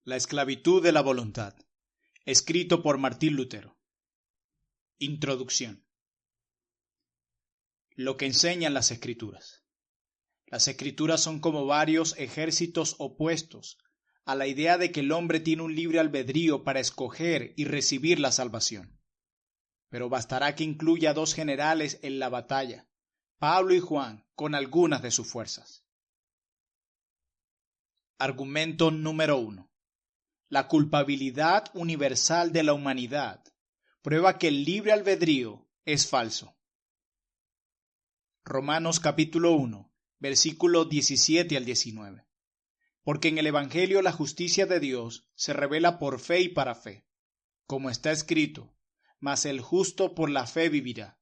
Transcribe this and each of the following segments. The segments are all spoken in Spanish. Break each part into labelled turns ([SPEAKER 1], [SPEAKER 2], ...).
[SPEAKER 1] La esclavitud de la voluntad. Escrito por Martín Lutero. Introducción. Lo que enseñan las Escrituras. Las Escrituras son como varios ejércitos opuestos a la idea de que el hombre tiene un libre albedrío para escoger y recibir la salvación. Pero bastará que incluya dos generales en la batalla, Pablo y Juan, con algunas de sus fuerzas. Argumento número 1. La culpabilidad universal de la humanidad prueba que el libre albedrío es falso. Romanos capítulo 1, versículos 17 al 19. Porque en el Evangelio la justicia de Dios se revela por fe y para fe, como está escrito, mas el justo por la fe vivirá.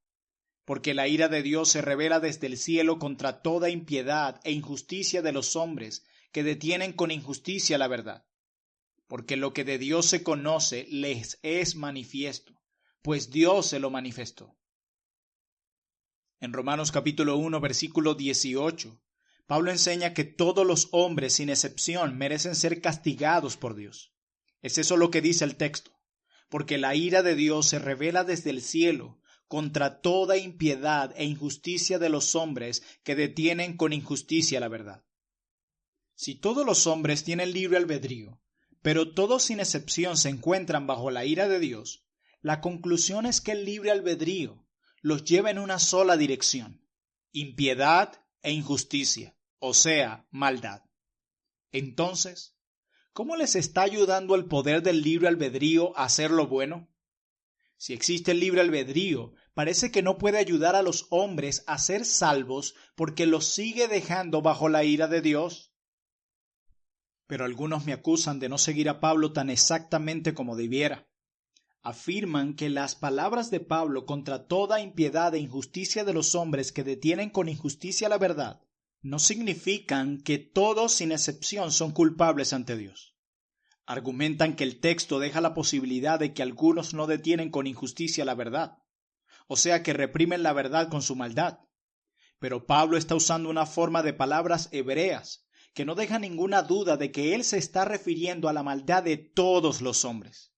[SPEAKER 1] Porque la ira de Dios se revela desde el cielo contra toda impiedad e injusticia de los hombres que detienen con injusticia la verdad. Porque lo que de Dios se conoce les es manifiesto, pues Dios se lo manifestó. En Romanos capítulo 1, versículo 18, Pablo enseña que todos los hombres, sin excepción, merecen ser castigados por Dios. Es eso lo que dice el texto. Porque la ira de Dios se revela desde el cielo contra toda impiedad e injusticia de los hombres que detienen con injusticia la verdad. Si todos los hombres tienen libre albedrío, pero todos sin excepción se encuentran bajo la ira de Dios, la conclusión es que el libre albedrío los lleva en una sola dirección: impiedad e injusticia, o sea, maldad. Entonces, ¿cómo les está ayudando el poder del libre albedrío a hacer lo bueno? Si existe el libre albedrío, parece que no puede ayudar a los hombres a ser salvos porque los sigue dejando bajo la ira de Dios. Pero algunos me acusan de no seguir a Pablo tan exactamente como debiera. Afirman que las palabras de Pablo contra toda impiedad e injusticia de los hombres que detienen con injusticia la verdad no significan que todos sin excepción son culpables ante Dios. Argumentan que el texto deja la posibilidad de que algunos no detienen con injusticia la verdad, o sea que reprimen la verdad con su maldad. Pero Pablo está usando una forma de palabras hebreas que no deja ninguna duda de que él se está refiriendo a la maldad de todos los hombres.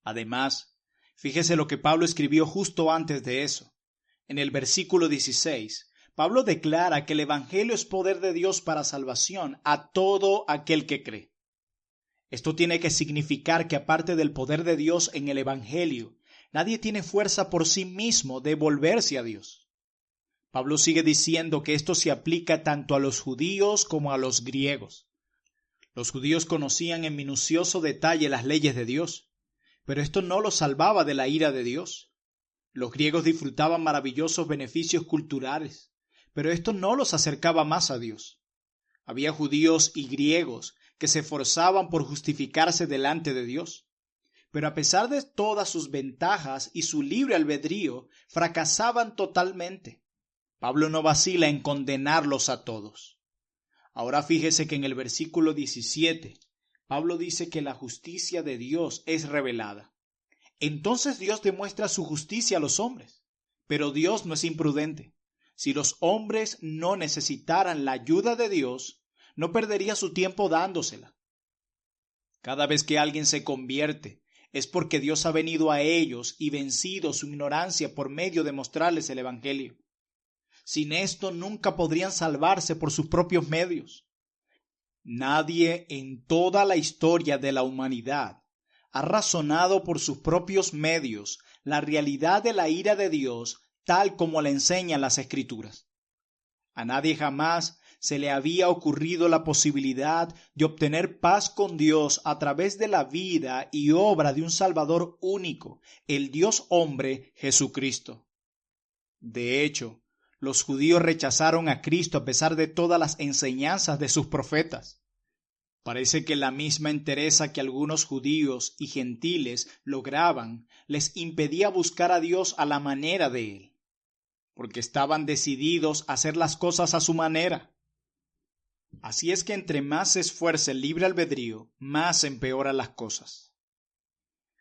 [SPEAKER 1] Además, fíjese lo que Pablo escribió justo antes de eso. En el versículo 16, Pablo declara que el Evangelio es poder de Dios para salvación a todo aquel que cree. Esto tiene que significar que aparte del poder de Dios en el Evangelio, nadie tiene fuerza por sí mismo de volverse a Dios. Pablo sigue diciendo que esto se aplica tanto a los judíos como a los griegos. Los judíos conocían en minucioso detalle las leyes de Dios, pero esto no los salvaba de la ira de Dios. Los griegos disfrutaban maravillosos beneficios culturales, pero esto no los acercaba más a Dios. Había judíos y griegos que se esforzaban por justificarse delante de Dios, pero a pesar de todas sus ventajas y su libre albedrío, fracasaban totalmente. Pablo no vacila en condenarlos a todos. Ahora fíjese que en el versículo 17, Pablo dice que la justicia de Dios es revelada. Entonces Dios demuestra su justicia a los hombres, pero Dios no es imprudente. Si los hombres no necesitaran la ayuda de Dios, no perdería su tiempo dándosela. Cada vez que alguien se convierte, es porque Dios ha venido a ellos y vencido su ignorancia por medio de mostrarles el Evangelio. Sin esto nunca podrían salvarse por sus propios medios. Nadie en toda la historia de la humanidad ha razonado por sus propios medios la realidad de la ira de Dios tal como la enseñan las Escrituras. A nadie jamás se le había ocurrido la posibilidad de obtener paz con Dios a través de la vida y obra de un Salvador único, el Dios hombre Jesucristo. De hecho, los judíos rechazaron a Cristo a pesar de todas las enseñanzas de sus profetas. Parece que la misma entereza que algunos judíos y gentiles lograban les impedía buscar a Dios a la manera de Él, porque estaban decididos a hacer las cosas a su manera. Así es que entre más se esfuerza el libre albedrío, más se empeoran las cosas.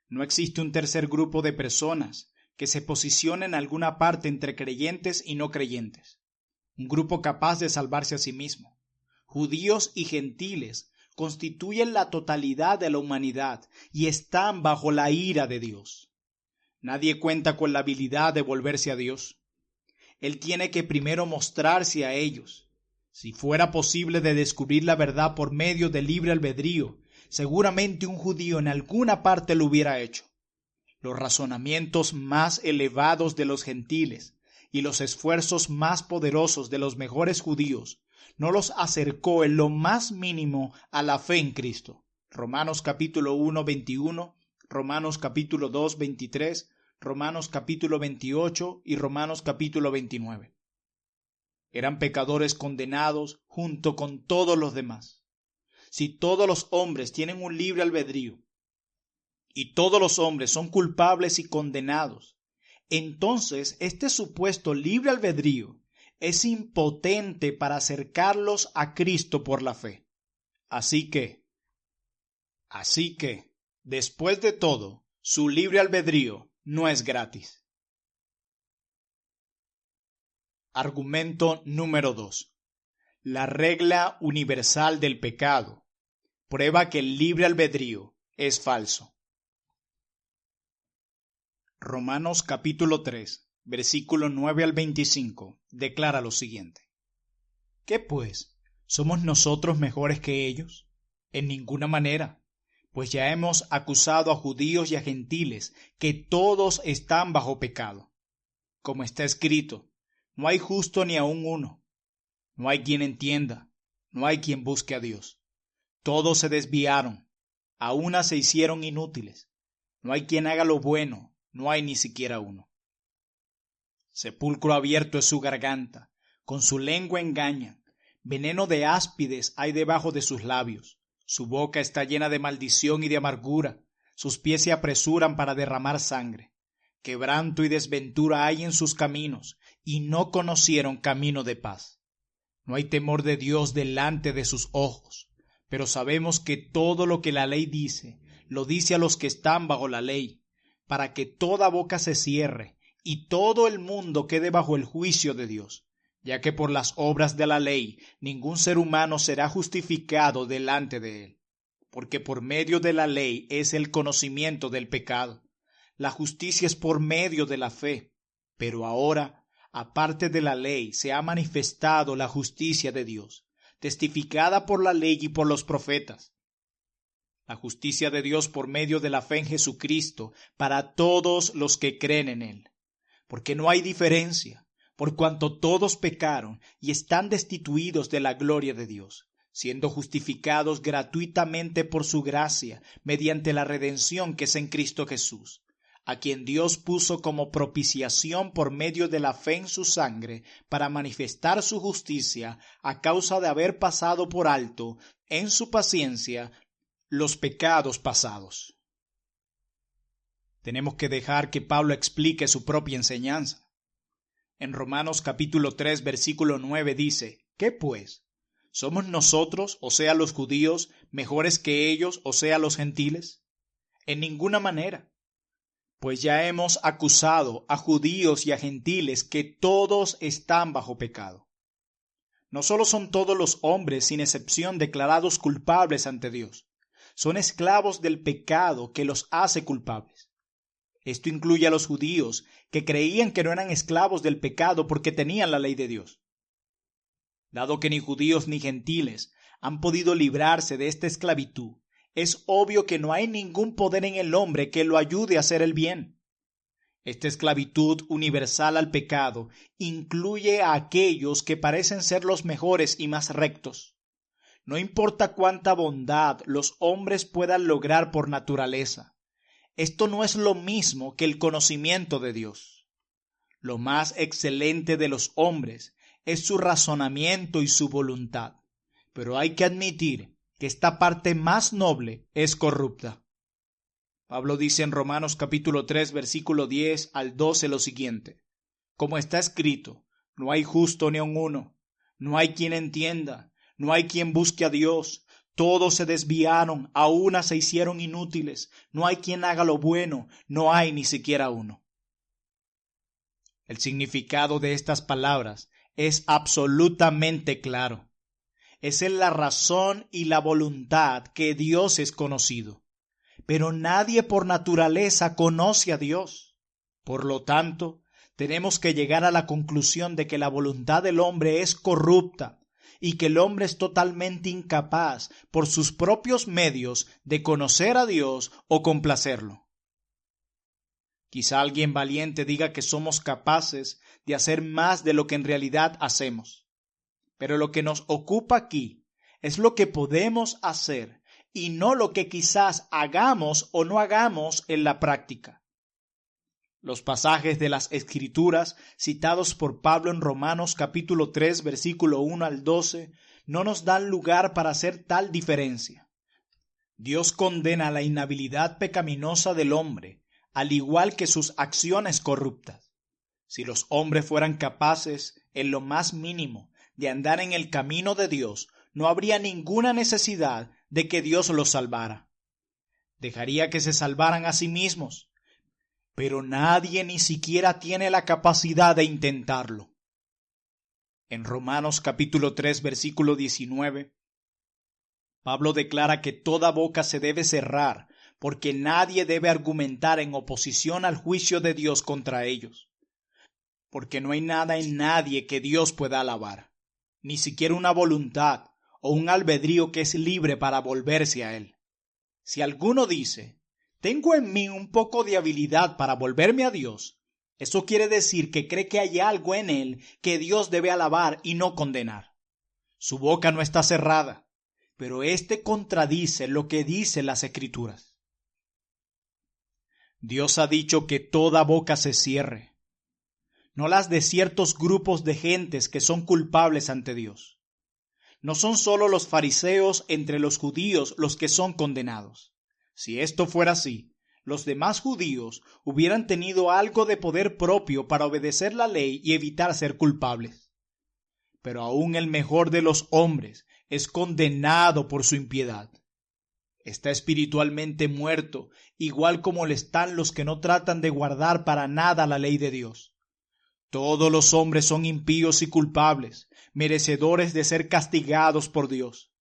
[SPEAKER 1] No existe un tercer grupo de personas que se posicione en alguna parte entre creyentes y no creyentes, un grupo capaz de salvarse a sí mismo. Judíos y gentiles constituyen la totalidad de la humanidad y están bajo la ira de Dios. Nadie cuenta con la habilidad de volverse a Dios. Él tiene que primero mostrarse a ellos. Si fuera posible de descubrir la verdad por medio del libre albedrío, seguramente un judío en alguna parte lo hubiera hecho. Los razonamientos más elevados de los gentiles y los esfuerzos más poderosos de los mejores judíos no los acercó en lo más mínimo a la fe en Cristo. Romanos capítulo 1, 21, Romanos capítulo 2, 23, Romanos capítulo 28 y Romanos capítulo 29. Eran pecadores condenados junto con todos los demás. Si todos los hombres tienen un libre albedrío y todos los hombres son culpables y condenados, entonces este supuesto libre albedrío es impotente para acercarlos a Cristo por la fe. Así que, después de todo, su libre albedrío no es gratis. Argumento número 2. La regla universal del pecado prueba que el libre albedrío es falso. Romanos capítulo 3, versículo 9 al 25, declara lo siguiente. ¿Qué pues? ¿Somos nosotros mejores que ellos? En ninguna manera, pues ya hemos acusado a judíos y a gentiles que todos están bajo pecado. Como está escrito, no hay justo ni aun uno. No hay quien entienda, no hay quien busque a Dios. Todos se desviaron, a una se hicieron inútiles. No hay quien haga lo bueno, no hay ni siquiera uno. Sepulcro abierto es su garganta, con su lengua engañan. Veneno de áspides hay debajo de sus labios. Su boca está llena de maldición y de amargura. Sus pies se apresuran para derramar sangre. Quebranto y desventura hay en sus caminos, y no conocieron camino de paz. No hay temor de Dios delante de sus ojos, pero sabemos que todo lo que la ley dice, lo dice a los que están bajo la ley, para que toda boca se cierre y todo el mundo quede bajo el juicio de Dios, ya que por las obras de la ley ningún ser humano será justificado delante de él, porque por medio de la ley es el conocimiento del pecado. La justicia es por medio de la fe, pero ahora, aparte de la ley, se ha manifestado la justicia de Dios, testificada por la ley y por los profetas. La justicia de Dios por medio de la fe en Jesucristo para todos los que creen en Él. Porque no hay diferencia, por cuanto todos pecaron y están destituidos de la gloria de Dios, siendo justificados gratuitamente por su gracia, mediante la redención que es en Cristo Jesús, a quien Dios puso como propiciación por medio de la fe en su sangre, para manifestar su justicia a causa de haber pasado por alto, en su paciencia, los pecados pasados. Tenemos que dejar que Pablo explique su propia enseñanza. En Romanos capítulo 3, versículo 9 dice, ¿qué pues? ¿Somos nosotros, o sea los judíos, mejores que ellos, o sea los gentiles? En ninguna manera. Pues ya hemos acusado a judíos y a gentiles que todos están bajo pecado. No solo son todos los hombres, sin excepción, declarados culpables ante Dios, son esclavos del pecado que los hace culpables. Esto incluye a los judíos, que creían que no eran esclavos del pecado porque tenían la ley de Dios. Dado que ni judíos ni gentiles han podido librarse de esta esclavitud, es obvio que no hay ningún poder en el hombre que lo ayude a hacer el bien. Esta esclavitud universal al pecado incluye a aquellos que parecen ser los mejores y más rectos. No importa cuánta bondad los hombres puedan lograr por naturaleza, esto no es lo mismo que el conocimiento de Dios. Lo más excelente de los hombres es su razonamiento y su voluntad, pero hay que admitir que esta parte más noble es corrupta. Pablo dice en Romanos capítulo 3, versículo 10 al 12 lo siguiente: como está escrito, no hay justo ni aun uno, no hay quien entienda, no hay quien busque a Dios, todos se desviaron, a una se hicieron inútiles, no hay quien haga lo bueno, no hay ni siquiera uno. El significado de estas palabras es absolutamente claro. es en la razón y la voluntad que Dios es conocido. Pero nadie por naturaleza conoce a Dios. Por lo tanto, tenemos que llegar a la conclusión de que la voluntad del hombre es corrupta y que el hombre es totalmente incapaz, por sus propios medios, de conocer a Dios o complacerlo. Quizá alguien valiente diga que somos capaces de hacer más de lo que en realidad hacemos. Pero lo que nos ocupa aquí es lo que podemos hacer y no lo que quizás hagamos o no hagamos en la práctica. Los pasajes de las Escrituras citados por Pablo en Romanos capítulo 3, versículo 1 al 12, no nos dan lugar para hacer tal diferencia. Dios condena la inhabilidad pecaminosa del hombre, al igual que sus acciones corruptas. Si los hombres fueran capaces, en lo más mínimo, de andar en el camino de Dios, no habría ninguna necesidad de que Dios los salvara. Dejaría que se salvaran a sí mismos. Pero nadie ni siquiera tiene la capacidad de intentarlo. En Romanos capítulo 3, versículo 19, Pablo declara que toda boca se debe cerrar, porque nadie debe argumentar en oposición al juicio de Dios contra ellos. Porque no hay nada en nadie que Dios pueda alabar, ni siquiera una voluntad o un albedrío que es libre para volverse a Él. Si alguno dice: tengo en mí un poco de habilidad para volverme a Dios, eso quiere decir que cree que hay algo en él que Dios debe alabar y no condenar. Su boca no está cerrada, pero éste contradice lo que dicen las Escrituras. Dios ha dicho que toda boca se cierre, no las de ciertos grupos de gentes que son culpables ante Dios. No son solo los fariseos entre los judíos los que son condenados. Si esto fuera así, los demás judíos hubieran tenido algo de poder propio para obedecer la ley y evitar ser culpables. Pero aún el mejor de los hombres es condenado por su impiedad. Está espiritualmente muerto, igual como lo están los que no tratan de guardar para nada la ley de Dios. Todos los hombres son impíos y culpables, merecedores de ser castigados por Dios.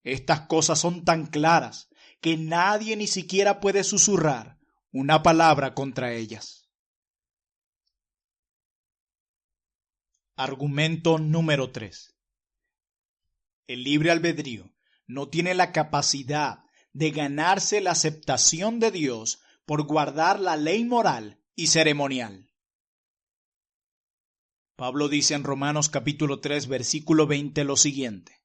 [SPEAKER 1] Estas cosas son tan claras que nadie ni siquiera puede susurrar una palabra contra ellas. Argumento número 3. El libre albedrío no tiene la capacidad de ganarse la aceptación de Dios por guardar la ley moral y ceremonial. Pablo dice en Romanos capítulo 3, versículo 20 lo siguiente: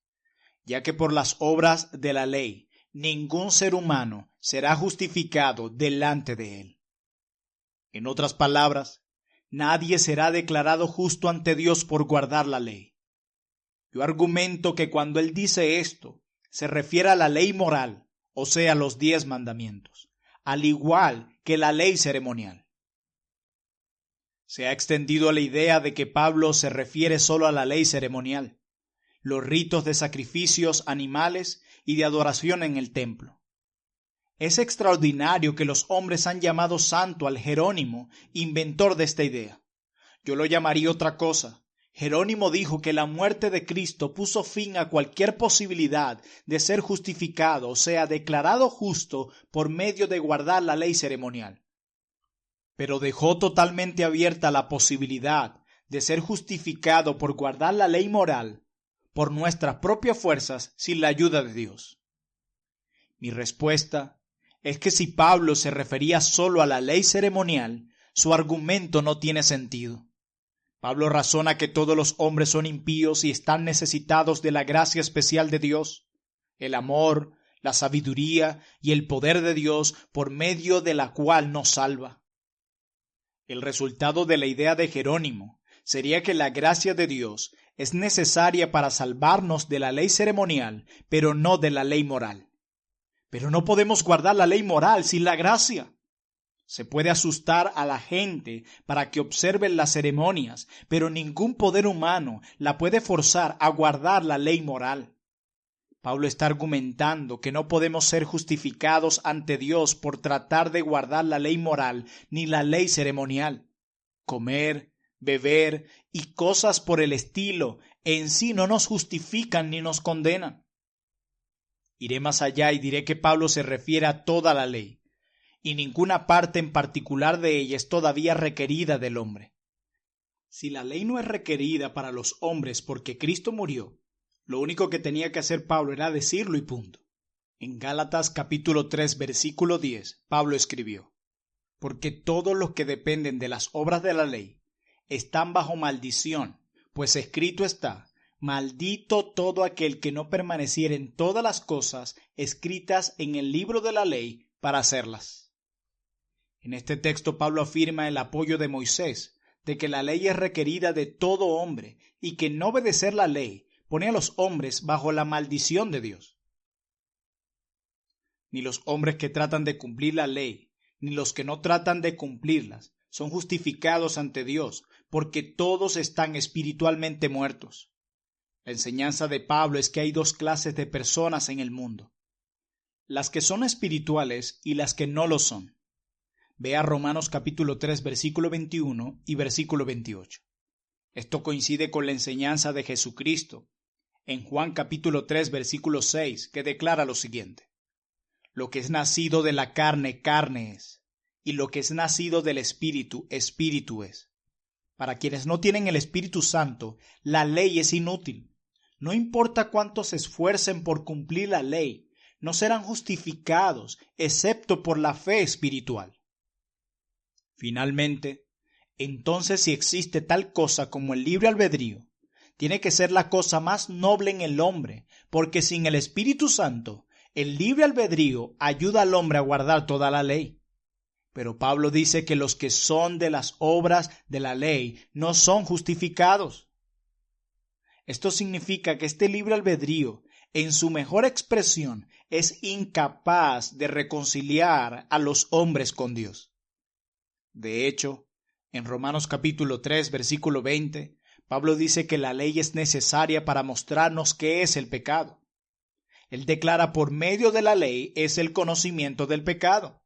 [SPEAKER 1] ya que por las obras de la ley ningún ser humano será justificado delante de él. En otras palabras, nadie será declarado justo ante Dios por guardar la ley. Yo argumento que cuando él dice esto, se refiere a la ley moral, o sea, los 10 mandamientos, al igual que la ley ceremonial. Se ha extendido la idea de que Pablo se refiere solo a la ley ceremonial, los ritos de sacrificios animales y de adoración en el templo. Es extraordinario que los hombres han llamado santo al Jerónimo, inventor de esta idea. Yo lo llamaría otra cosa. Jerónimo dijo que la muerte de Cristo puso fin a cualquier posibilidad de ser justificado, o sea, declarado justo por medio de guardar la ley ceremonial. Pero dejó totalmente abierta la posibilidad de ser justificado por guardar la ley moral por nuestras propias fuerzas sin la ayuda de Dios. Mi respuesta es que si Pablo se refería solo a la ley ceremonial, su argumento no tiene sentido. Pablo razona que todos los hombres son impíos y están necesitados de la gracia especial de Dios, el amor, la sabiduría y el poder de Dios por medio de la cual nos salva. El resultado de la idea de Jerónimo sería que la gracia de Dios es necesaria para salvarnos de la ley ceremonial, pero no de la ley moral. Pero no podemos guardar la ley moral sin la gracia. Se puede asustar a la gente para que observen las ceremonias, pero ningún poder humano la puede forzar a guardar la ley moral. Pablo está argumentando que no podemos ser justificados ante Dios por tratar de guardar la ley moral ni la ley ceremonial. Comer, beber y cosas por el estilo en sí no nos justifican ni nos condenan. Iré más allá y diré que Pablo se refiere a toda la ley, y ninguna parte en particular de ella es todavía requerida del hombre. Si la ley no es requerida para los hombres porque Cristo murió, lo único que tenía que hacer Pablo era decirlo y punto. En Gálatas capítulo 3 versículo 10, Pablo escribió: porque todos los que dependen de las obras de la ley están bajo maldición, pues escrito está: maldito todo aquel que no permaneciere en todas las cosas escritas en el libro de la ley para hacerlas. En este texto Pablo afirma el apoyo de Moisés, de que la ley es requerida de todo hombre y que no obedecer la ley pone a los hombres bajo la maldición de Dios. Ni los hombres que tratan de cumplir la ley, ni los que no tratan de cumplirlas, son justificados ante Dios, porque todos están espiritualmente muertos. La enseñanza de Pablo es que hay dos clases de personas en el mundo: las que son espirituales y las que no lo son. Vea Romanos capítulo 3 versículo 21 y versículo 28. Esto coincide con la enseñanza de Jesucristo en Juan capítulo 3 versículo 6, que declara lo siguiente: lo que es nacido de la carne, carne es, y lo que es nacido del Espíritu, Espíritu es. Para quienes no tienen el Espíritu Santo, la ley es inútil. No importa cuánto se esfuercen por cumplir la ley, no serán justificados, excepto por la fe espiritual. Finalmente, entonces, si existe tal cosa como el libre albedrío, tiene que ser la cosa más noble en el hombre, porque sin el Espíritu Santo, el libre albedrío ayuda al hombre a guardar toda la ley. Pero Pablo dice que los que son de las obras de la ley no son justificados. Esto significa que este libre albedrío, en su mejor expresión, es incapaz de reconciliar a los hombres con Dios. De hecho, en Romanos capítulo 3, versículo 20, Pablo dice que la ley es necesaria para mostrarnos qué es el pecado. Él declara por medio de la ley es el conocimiento del pecado.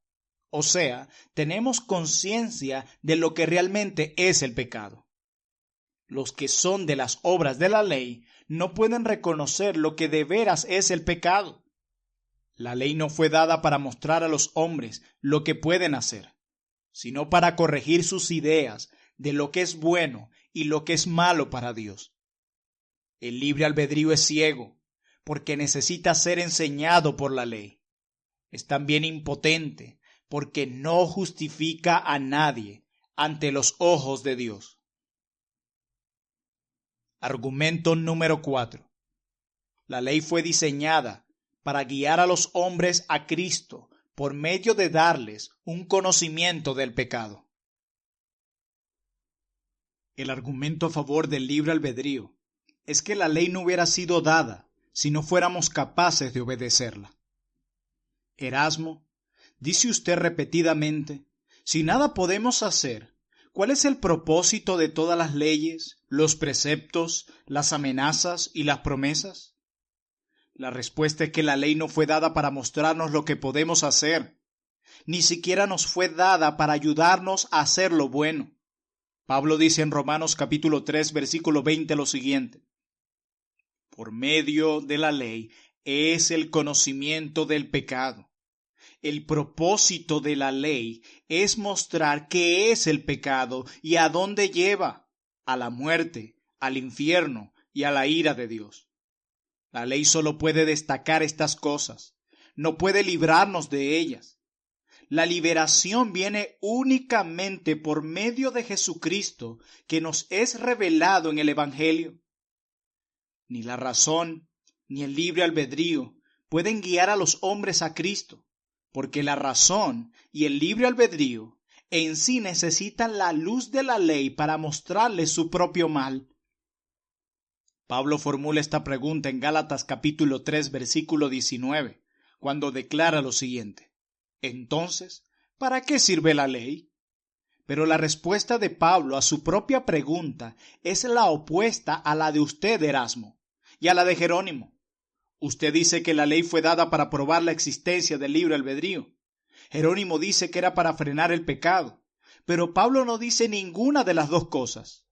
[SPEAKER 1] O sea, tenemos conciencia de lo que realmente es el pecado. Los que son de las obras de la ley no pueden reconocer lo que de veras es el pecado. La ley no fue dada para mostrar a los hombres lo que pueden hacer, sino para corregir sus ideas de lo que es bueno y lo que es malo para Dios. El libre albedrío es ciego, porque necesita ser enseñado por la ley. Es también impotente, porque no justifica a nadie ante los ojos de Dios. Argumento número 4. La ley fue diseñada para guiar a los hombres a Cristo por medio de darles un conocimiento del pecado. El argumento a favor del libre albedrío es que la ley no hubiera sido dada si no fuéramos capaces de obedecerla. Erasmo, dice usted repetidamente, si nada podemos hacer, ¿cuál es el propósito de todas las leyes, los preceptos, las amenazas y las promesas? La respuesta es que la ley no fue dada para mostrarnos lo que podemos hacer, ni siquiera nos fue dada para ayudarnos a hacer lo bueno. Pablo dice en Romanos capítulo 3, versículo 20 lo siguiente: por medio de la ley es el conocimiento del pecado. El propósito de la ley es mostrar qué es el pecado y a dónde lleva: a la muerte, al infierno y a la ira de Dios. La ley solo puede destacar estas cosas, no puede librarnos de ellas. La liberación viene únicamente por medio de Jesucristo, que nos es revelado en el Evangelio. Ni la razón ni el libre albedrío pueden guiar a los hombres a Cristo, porque la razón y el libre albedrío en sí necesitan la luz de la ley para mostrarles su propio mal. Pablo formula esta pregunta en Gálatas capítulo 3 versículo 19, cuando declara lo siguiente: entonces, ¿para qué sirve la ley? Pero la respuesta de Pablo a su propia pregunta es la opuesta a la de usted, Erasmo, y a la de Jerónimo. Usted dice que la ley fue dada para probar la existencia del libre albedrío. Jerónimo dice que era para frenar el pecado, pero Pablo no dice ninguna de las dos cosas.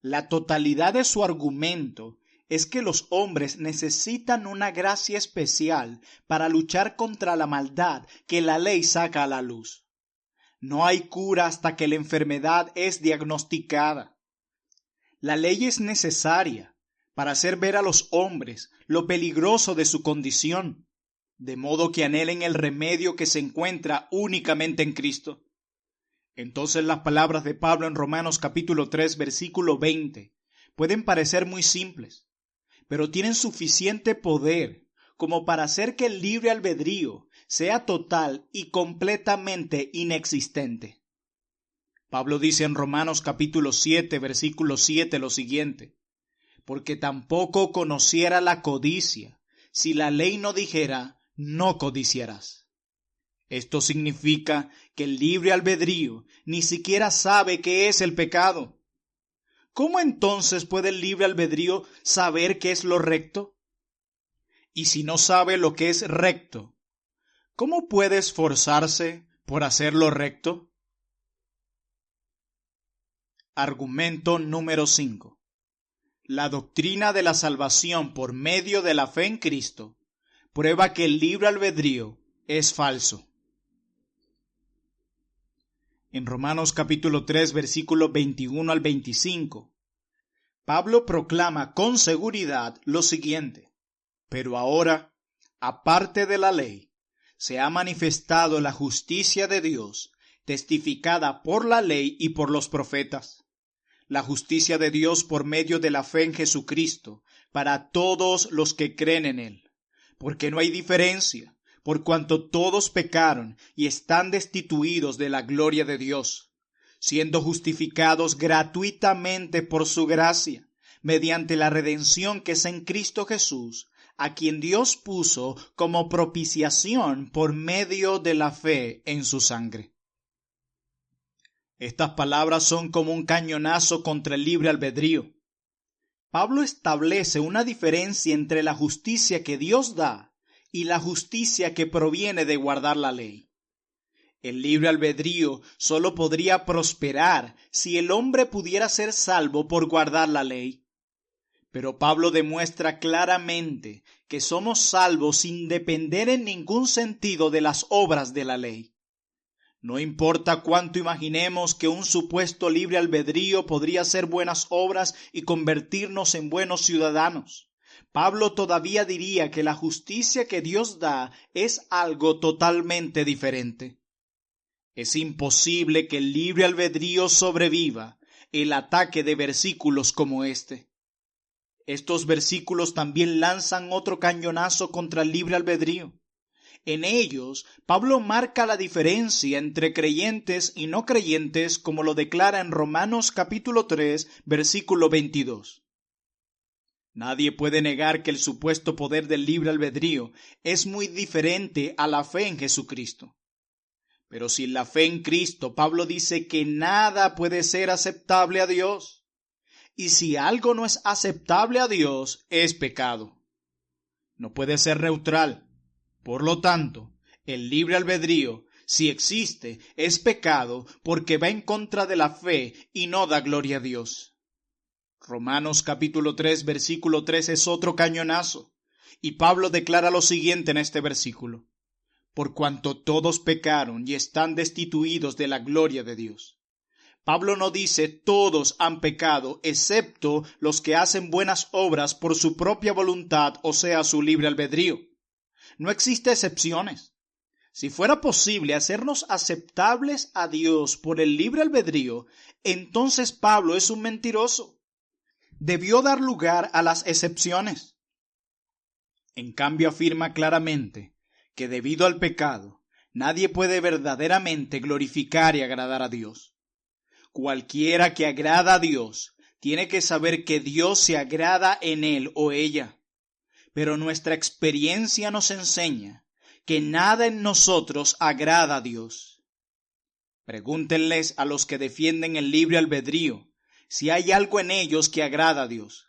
[SPEAKER 1] La totalidad de su argumento es que los hombres necesitan una gracia especial para luchar contra la maldad que la ley saca a la luz. No hay cura hasta que la enfermedad es diagnosticada. La ley es necesaria para hacer ver a los hombres lo peligroso de su condición, de modo que anhelen el remedio que se encuentra únicamente en Cristo. Entonces las palabras de Pablo en Romanos capítulo 3, versículo 20, pueden parecer muy simples, pero tienen suficiente poder como para hacer que el libre albedrío sea total y completamente inexistente. Pablo dice en Romanos capítulo 7, versículo 7 lo siguiente: porque tampoco conociera la codicia, si la ley no dijera, no codiciarás. Esto significa que el libre albedrío ni siquiera sabe qué es el pecado. ¿Cómo entonces puede el libre albedrío saber qué es lo recto? Y si no sabe lo que es recto, ¿cómo puede esforzarse por hacer lo recto? Argumento número 5. La doctrina de la salvación por medio de la fe en Cristo prueba que el libre albedrío es falso. En Romanos capítulo 3, versículos 21 al 25, Pablo proclama con seguridad lo siguiente: pero ahora, aparte de la ley, se ha manifestado la justicia de Dios, testificada por la ley y por los profetas. La justicia de Dios por medio de la fe en Jesucristo, para todos los que creen en Él. Porque no hay diferencia, por cuanto todos pecaron y están destituidos de la gloria de Dios, siendo justificados gratuitamente por su gracia, mediante la redención que es en Cristo Jesús, a quien Dios puso como propiciación por medio de la fe en su sangre. Estas palabras son como un cañonazo contra el libre albedrío. Pablo establece una diferencia entre la justicia que Dios da y la justicia que proviene de guardar la ley. El libre albedrío solo podría prosperar si el hombre pudiera ser salvo por guardar la ley. Pero Pablo demuestra claramente que somos salvos sin depender en ningún sentido de las obras de la ley. No importa cuánto imaginemos que un supuesto libre albedrío podría hacer buenas obras y convertirnos en buenos ciudadanos, Pablo todavía diría que la justicia que Dios da es algo totalmente diferente. Es imposible que el libre albedrío sobreviva el ataque de versículos como este. Estos versículos también lanzan otro cañonazo contra el libre albedrío. En ellos, Pablo marca la diferencia entre creyentes y no creyentes, como lo declara en Romanos capítulo 3, versículo 22. Nadie puede negar que el supuesto poder del libre albedrío es muy diferente a la fe en Jesucristo. Pero sin la fe en Cristo, Pablo dice que nada puede ser aceptable a Dios. Y si algo no es aceptable a Dios, es pecado. No puede ser neutral. Por lo tanto, el libre albedrío, si existe, es pecado porque va en contra de la fe y no da gloria a Dios. Romanos capítulo 3, versículo 3 es otro cañonazo, y Pablo declara lo siguiente en este versículo: por cuanto todos pecaron y están destituidos de la gloria de Dios. Pablo no dice todos han pecado, excepto los que hacen buenas obras por su propia voluntad, o sea, su libre albedrío. No existe excepciones. Si fuera posible hacernos aceptables a Dios por el libre albedrío, entonces Pablo es un mentiroso. Debió dar lugar a las excepciones. En cambio, afirma claramente que debido al pecado, nadie puede verdaderamente glorificar y agradar a Dios. Cualquiera que agrada a Dios tiene que saber que Dios se agrada en él o ella. Pero nuestra experiencia nos enseña que nada en nosotros agrada a Dios. Pregúntenles a los que defienden el libre albedrío si hay algo en ellos que agrada a Dios.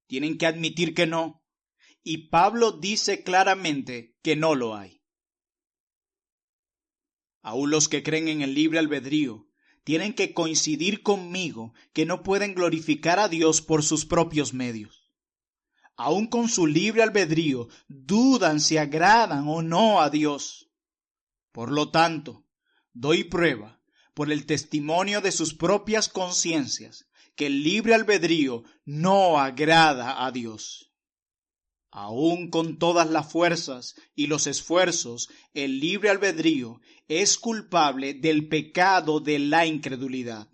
[SPEAKER 1] Tienen que admitir que no, y Pablo dice claramente que no lo hay. Aún los que creen en el libre albedrío tienen que coincidir conmigo que no pueden glorificar a Dios por sus propios medios. Aún con su libre albedrío, dudan si agradan o no a Dios. Por lo tanto, doy prueba, por el testimonio de sus propias conciencias, que el libre albedrío no agrada a Dios. Aún con todas las fuerzas y los esfuerzos, el libre albedrío es culpable del pecado de la incredulidad.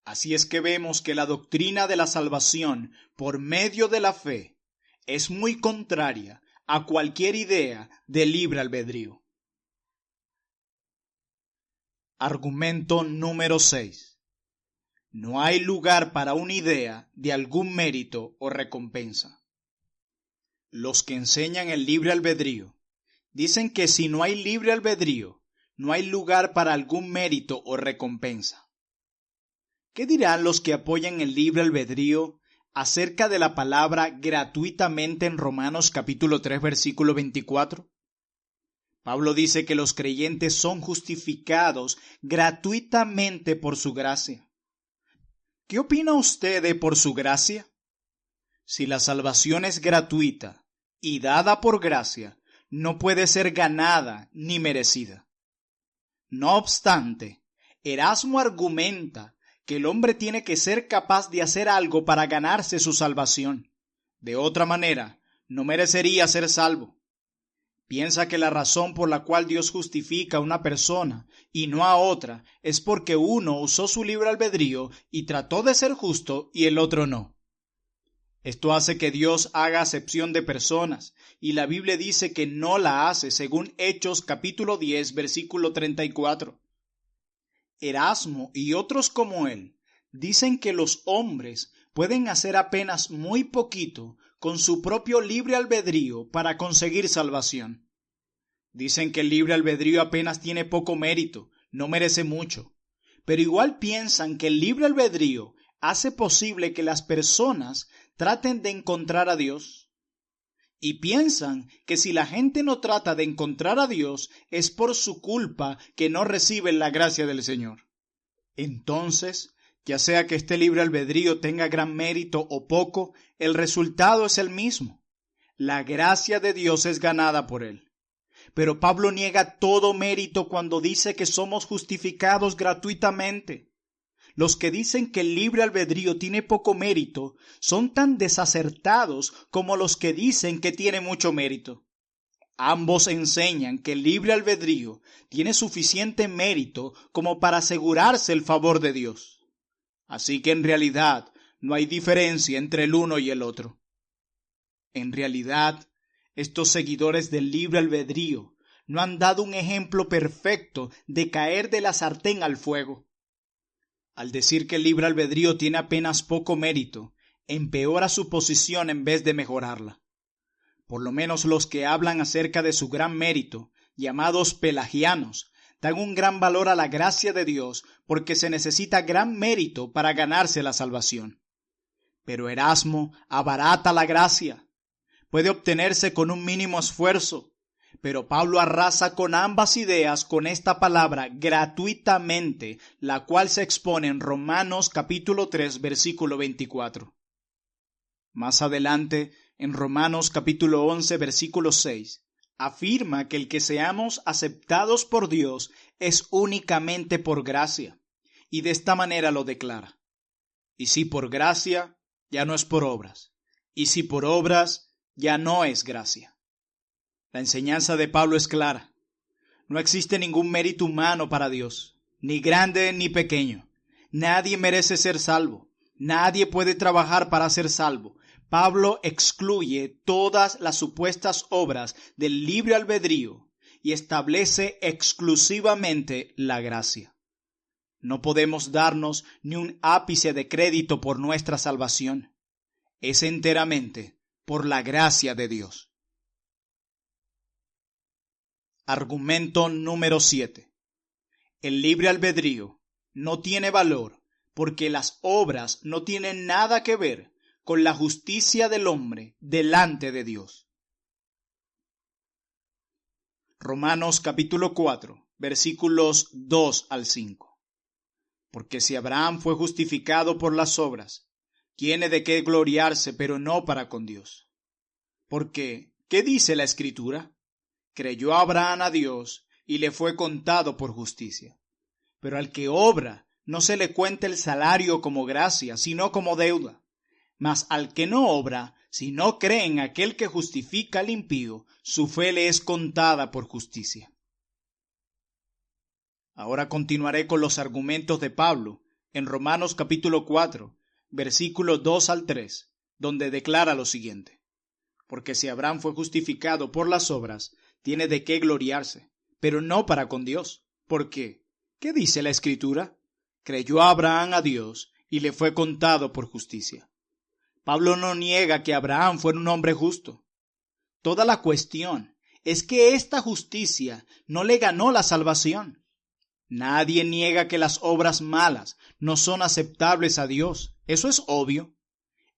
[SPEAKER 1] Así es que vemos que la doctrina de la salvación por medio de la fe es muy contraria a cualquier idea de libre albedrío. Argumento número 6. No hay lugar para una idea de algún mérito o recompensa. Los que enseñan el libre albedrío dicen que si no hay libre albedrío, no hay lugar para algún mérito o recompensa. ¿Qué dirán los que apoyan el libre albedrío acerca de la palabra gratuitamente en Romanos capítulo 3 versículo 24? Pablo dice que los creyentes son justificados gratuitamente por su gracia. ¿Qué opina usted de por su gracia? Si la salvación es gratuita y dada por gracia, no puede ser ganada ni merecida. No obstante, Erasmo argumenta que el hombre tiene que ser capaz de hacer algo para ganarse su salvación. De otra manera, no merecería ser salvo. Piensa que la razón por la cual Dios justifica a una persona y no a otra es porque uno usó su libre albedrío y trató de ser justo y el otro no. Esto hace que Dios haga acepción de personas, y la Biblia dice que no la hace, según Hechos capítulo 10, versículo 34. Erasmo y otros como él dicen que los hombres pueden hacer apenas muy poquito con su propio libre albedrío para conseguir salvación. Dicen que el libre albedrío apenas tiene poco mérito, no merece mucho, pero igual piensan que el libre albedrío hace posible que las personas traten de encontrar a Dios. Y piensan que si la gente no trata de encontrar a Dios es por su culpa que no reciben la gracia del Señor. Entonces, ya sea que este libre albedrío tenga gran mérito o poco, el resultado es el mismo. La gracia de Dios es ganada por él. Pero Pablo niega todo mérito cuando dice que somos justificados gratuitamente. Los que dicen que el libre albedrío tiene poco mérito son tan desacertados como los que dicen que tiene mucho mérito. Ambos enseñan que el libre albedrío tiene suficiente mérito como para asegurarse el favor de Dios. Así que en realidad no hay diferencia entre el uno y el otro. En realidad, estos seguidores del libre albedrío no han dado un ejemplo perfecto de caer de la sartén al fuego. Al decir que el libre albedrío tiene apenas poco mérito, empeora su posición en vez de mejorarla. Por lo menos los que hablan acerca de su gran mérito, llamados pelagianos, dan un gran valor a la gracia de Dios porque se necesita gran mérito para ganarse la salvación. Pero Erasmo abarata la gracia. Puede obtenerse con un mínimo esfuerzo. Pero Pablo arrasa con ambas ideas con esta palabra gratuitamente, la cual se expone en Romanos capítulo 3, versículo 24. Más adelante, en Romanos capítulo 11, versículo 6, afirma que el que seamos aceptados por Dios es únicamente por gracia, y de esta manera lo declara. Y si por gracia, ya no es por obras, y si por obras, ya no es gracia. La enseñanza de Pablo es clara. No existe ningún mérito humano para Dios, ni grande ni pequeño. Nadie merece ser salvo. Nadie puede trabajar para ser salvo. Pablo excluye todas las supuestas obras del libre albedrío y establece exclusivamente la gracia. No podemos darnos ni un ápice de crédito por nuestra salvación. Es enteramente por la gracia de Dios. Argumento número 7. El libre albedrío no tiene valor porque las obras no tienen nada que ver con la justicia del hombre delante de Dios. Romanos capítulo 4, versículos 2 al 5. Porque si Abraham fue justificado por las obras, tiene de qué gloriarse, pero no para con Dios. Porque, ¿qué dice la Escritura? Creyó Abraham a Dios y le fue contado por justicia. Pero al que obra, no se le cuenta el salario como gracia, sino como deuda. Mas al que no obra, si no cree en aquel que justifica al impío, su fe le es contada por justicia. Ahora continuaré con los argumentos de Pablo en Romanos capítulo 4, versículos 2 al 3, donde declara lo siguiente. Porque si Abraham fue justificado por las obras, tiene de qué gloriarse, pero no para con Dios. ¿Por qué? ¿Qué dice la Escritura? Creyó Abraham a Dios y le fue contado por justicia. Pablo no niega que Abraham fuera un hombre justo. Toda la cuestión es que esta justicia no le ganó la salvación. Nadie niega que las obras malas no son aceptables a Dios. Eso es obvio.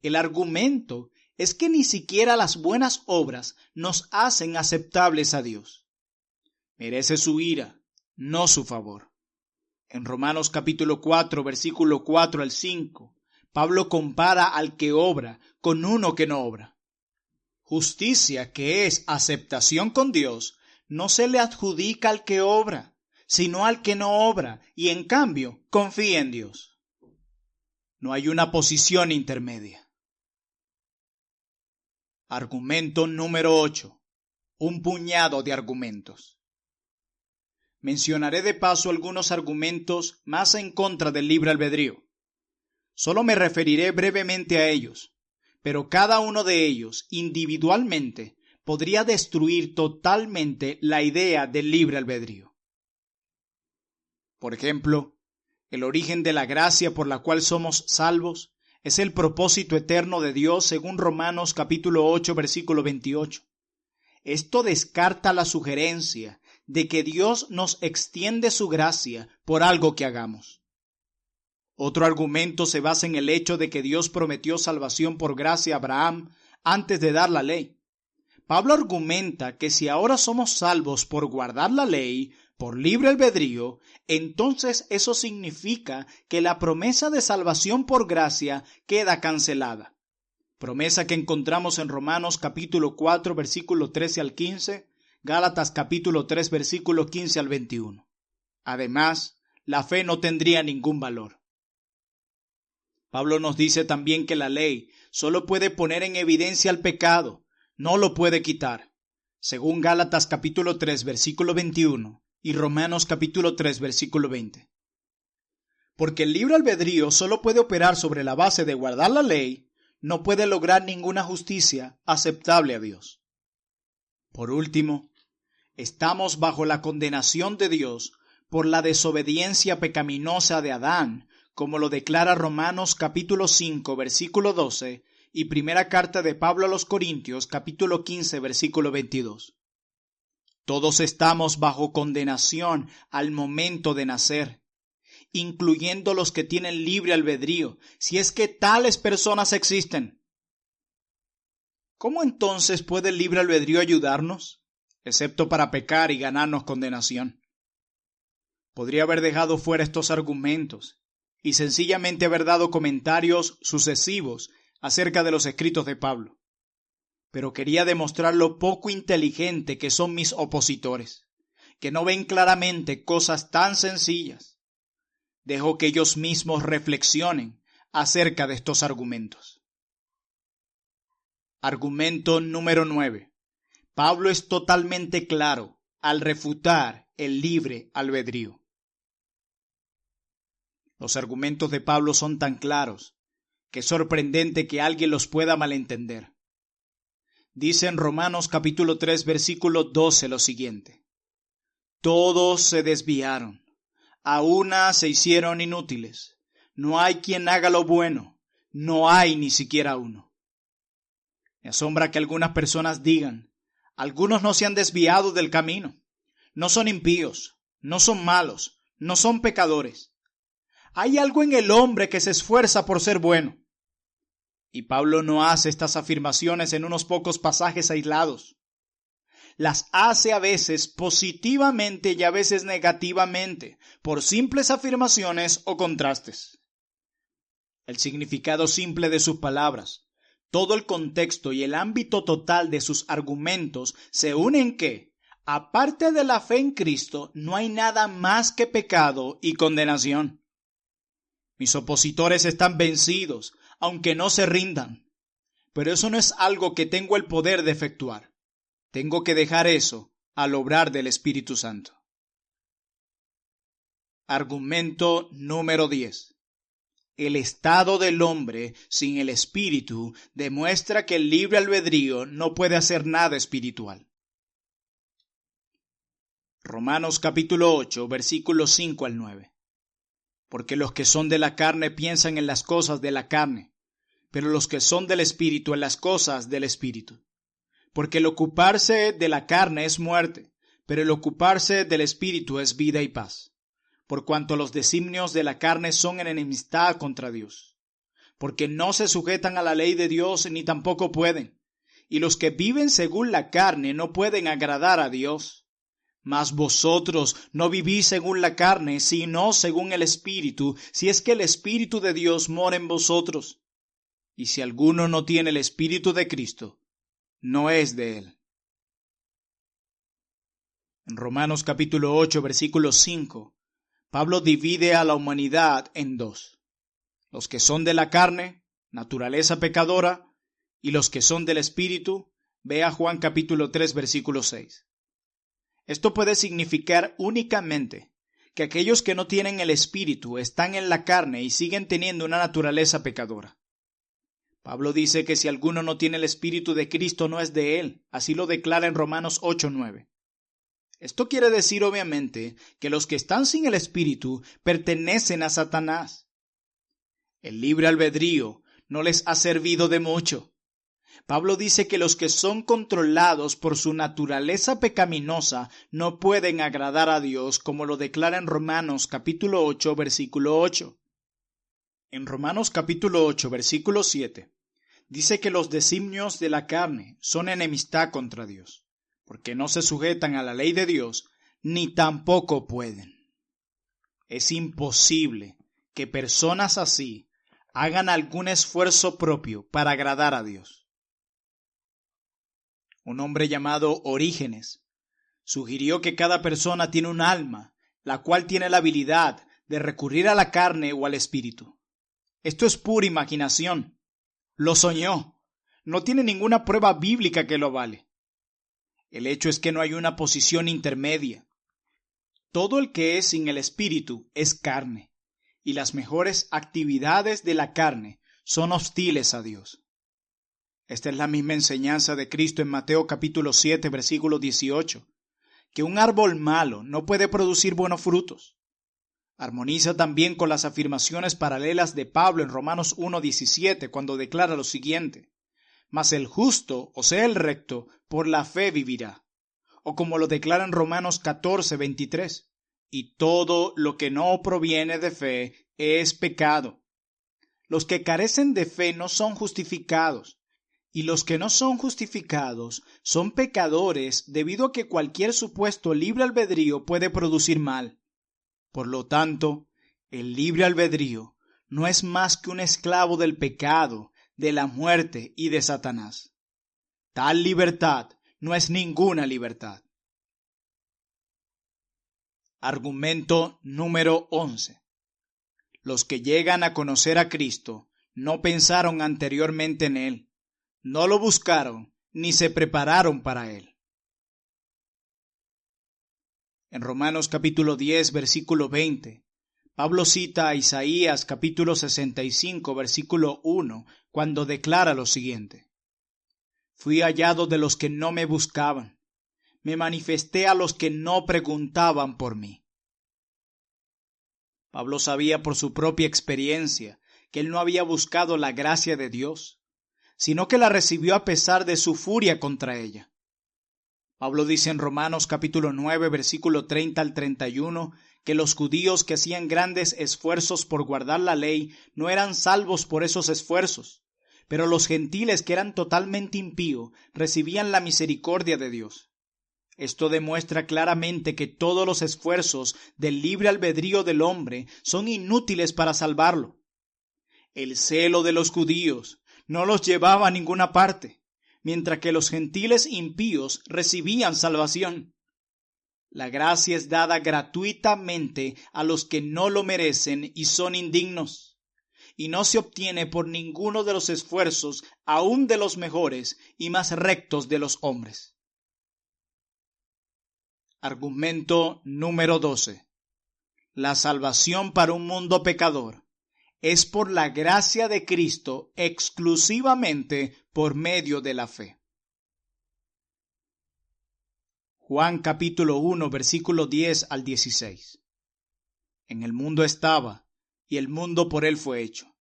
[SPEAKER 1] El argumento es que ni siquiera las buenas obras nos hacen aceptables a Dios. Merece su ira, no su favor. En Romanos capítulo 4, versículo 4 al 5, Pablo compara al que obra con uno que no obra. Justicia, que es aceptación con Dios, no se le adjudica al que obra, sino al que no obra, y en cambio confía en Dios. No hay una posición intermedia. Argumento número 8. Un puñado de argumentos. Mencionaré de paso algunos argumentos más en contra del libre albedrío. Solo me referiré brevemente a ellos, pero cada uno de ellos individualmente podría destruir totalmente la idea del libre albedrío. Por ejemplo, el origen de la gracia por la cual somos salvos es el propósito eterno de Dios según Romanos capítulo 8, versículo 28. Esto descarta la sugerencia de que Dios nos extiende su gracia por algo que hagamos. Otro argumento se basa en el hecho de que Dios prometió salvación por gracia a Abraham antes de dar la ley. Pablo argumenta que si ahora somos salvos por guardar la ley, por libre albedrío, entonces eso significa que la promesa de salvación por gracia queda cancelada. Promesa que encontramos en Romanos capítulo 4, versículo 13 al 15, Gálatas capítulo 3, versículo 15 al 21. Además, la fe no tendría ningún valor. Pablo nos dice también que la ley solo puede poner en evidencia el pecado, no lo puede quitar, según Gálatas capítulo 3, versículo 21 y Romanos capítulo 3, versículo 20. Porque el libre albedrío solo puede operar sobre la base de guardar la ley, no puede lograr ninguna justicia aceptable a Dios. Por último, estamos bajo la condenación de Dios por la desobediencia pecaminosa de Adán, como lo declara Romanos capítulo 5, versículo 12 y primera carta de Pablo a los Corintios capítulo 15, versículo 22. Todos estamos bajo condenación al momento de nacer, incluyendo los que tienen libre albedrío, si es que tales personas existen. ¿Cómo entonces puede el libre albedrío ayudarnos? Excepto para pecar y ganarnos condenación. Podría haber dejado fuera estos argumentos y sencillamente haber dado comentarios sucesivos acerca de los escritos de Pablo. Pero quería demostrar lo poco inteligente que son mis opositores, que no ven claramente cosas tan sencillas. Dejo que ellos mismos reflexionen acerca de estos argumentos. Argumento número 9. Pablo es totalmente claro al refutar el libre albedrío. Los argumentos de Pablo son tan claros que es sorprendente que alguien los pueda malentender. Dice en Romanos capítulo 3, versículo 12 lo siguiente. Todos se desviaron, a una se hicieron inútiles. No hay quien haga lo bueno, no hay ni siquiera uno. Me asombra que algunas personas digan, algunos no se han desviado del camino, no son impíos, no son malos, no son pecadores. Hay algo en el hombre que se esfuerza por ser bueno. Y Pablo no hace estas afirmaciones en unos pocos pasajes aislados. las hace a veces positivamente y a veces negativamente, por simples afirmaciones o contrastes. El significado simple de sus palabras, todo el contexto y el ámbito total de sus argumentos se unen en que, aparte de la fe en Cristo, no hay nada más que pecado y condenación. Mis opositores están vencidos, aunque no se rindan. Pero eso no es algo que tengo el poder de efectuar. Tengo que dejar eso al obrar del Espíritu Santo. Argumento número 10. El estado del hombre sin el Espíritu demuestra que el libre albedrío no puede hacer nada espiritual. Romanos capítulo 8, versículos 5 al 9. Porque los que son de la carne piensan en las cosas de la carne, pero los que son del Espíritu en las cosas del Espíritu. Porque el ocuparse de la carne es muerte, pero el ocuparse del Espíritu es vida y paz. Por cuanto los designios de la carne son en enemistad contra Dios. Porque no se sujetan a la ley de Dios ni tampoco pueden. Y los que viven según la carne no pueden agradar a Dios. Mas vosotros no vivís según la carne, sino según el Espíritu, si es que el Espíritu de Dios mora en vosotros. Y si alguno no tiene el Espíritu de Cristo, no es de él. En Romanos capítulo 8, versículo 5, Pablo divide a la humanidad en dos: los que son de la carne, naturaleza pecadora, y los que son del Espíritu. Vea Juan capítulo 3, versículo 6. Esto puede significar únicamente que aquellos que no tienen el Espíritu están en la carne y siguen teniendo una naturaleza pecadora. Pablo dice que si alguno no tiene el Espíritu de Cristo no es de él, así lo declara en Romanos 8, 9. Esto quiere decir obviamente que los que están sin el Espíritu pertenecen a Satanás. El libre albedrío no les ha servido de mucho. Pablo dice que los que son controlados por su naturaleza pecaminosa no pueden agradar a Dios, como lo declara en Romanos capítulo 8, versículo 8. En Romanos capítulo 8, versículo 7, dice que los designios de la carne son enemistad contra Dios, porque no se sujetan a la ley de Dios, ni tampoco pueden. Es imposible que personas así hagan algún esfuerzo propio para agradar a Dios. Un hombre llamado Orígenes sugirió que cada persona tiene un alma, la cual tiene la habilidad de recurrir a la carne o al espíritu. Esto es pura imaginación. Lo soñó. No tiene ninguna prueba bíblica que lo avale. El hecho es que no hay una posición intermedia. Todo el que es sin el espíritu es carne, y las mejores actividades de la carne son hostiles a Dios. Esta es la misma enseñanza de Cristo en Mateo capítulo 7, versículo 18, que un árbol malo no puede producir buenos frutos. Armoniza también con las afirmaciones paralelas de Pablo en Romanos 1:17, cuando declara lo siguiente: mas el justo, o sea el recto, por la fe vivirá. O como lo declara en Romanos 14:23, y todo lo que no proviene de fe es pecado. Los que carecen de fe no son justificados, y los que no son justificados son pecadores debido a que cualquier supuesto libre albedrío puede producir mal. Por lo tanto, el libre albedrío no es más que un esclavo del pecado, de la muerte y de Satanás. Tal libertad no es ninguna libertad. Argumento número 11. Los que llegan a conocer a Cristo no pensaron anteriormente en Él, no lo buscaron ni se prepararon para Él. En Romanos capítulo 10, versículo 20, Pablo cita a Isaías capítulo 65, versículo 1, cuando declara lo siguiente: fui hallado de los que no me buscaban, me manifesté a los que no preguntaban por mí. Pablo sabía por su propia experiencia que él no había buscado la gracia de Dios, sino que la recibió a pesar de su furia contra ella. Pablo dice en Romanos capítulo 9, versículo 30 al 31, que los judíos que hacían grandes esfuerzos por guardar la ley no eran salvos por esos esfuerzos, pero los gentiles que eran totalmente impíos recibían la misericordia de Dios. Esto demuestra claramente que todos los esfuerzos del libre albedrío del hombre son inútiles para salvarlo. El celo de los judíos no los llevaba a ninguna parte, mientras que los gentiles impíos recibían salvación. La gracia es dada gratuitamente a los que no lo merecen y son indignos, y no se obtiene por ninguno de los esfuerzos, aun de los mejores y más rectos de los hombres. Argumento número 12. La salvación para un mundo pecador es por la gracia de Cristo exclusivamente por medio de la fe. Juan capítulo 1, versículo 10 al 16. En el mundo estaba, y el mundo por él fue hecho,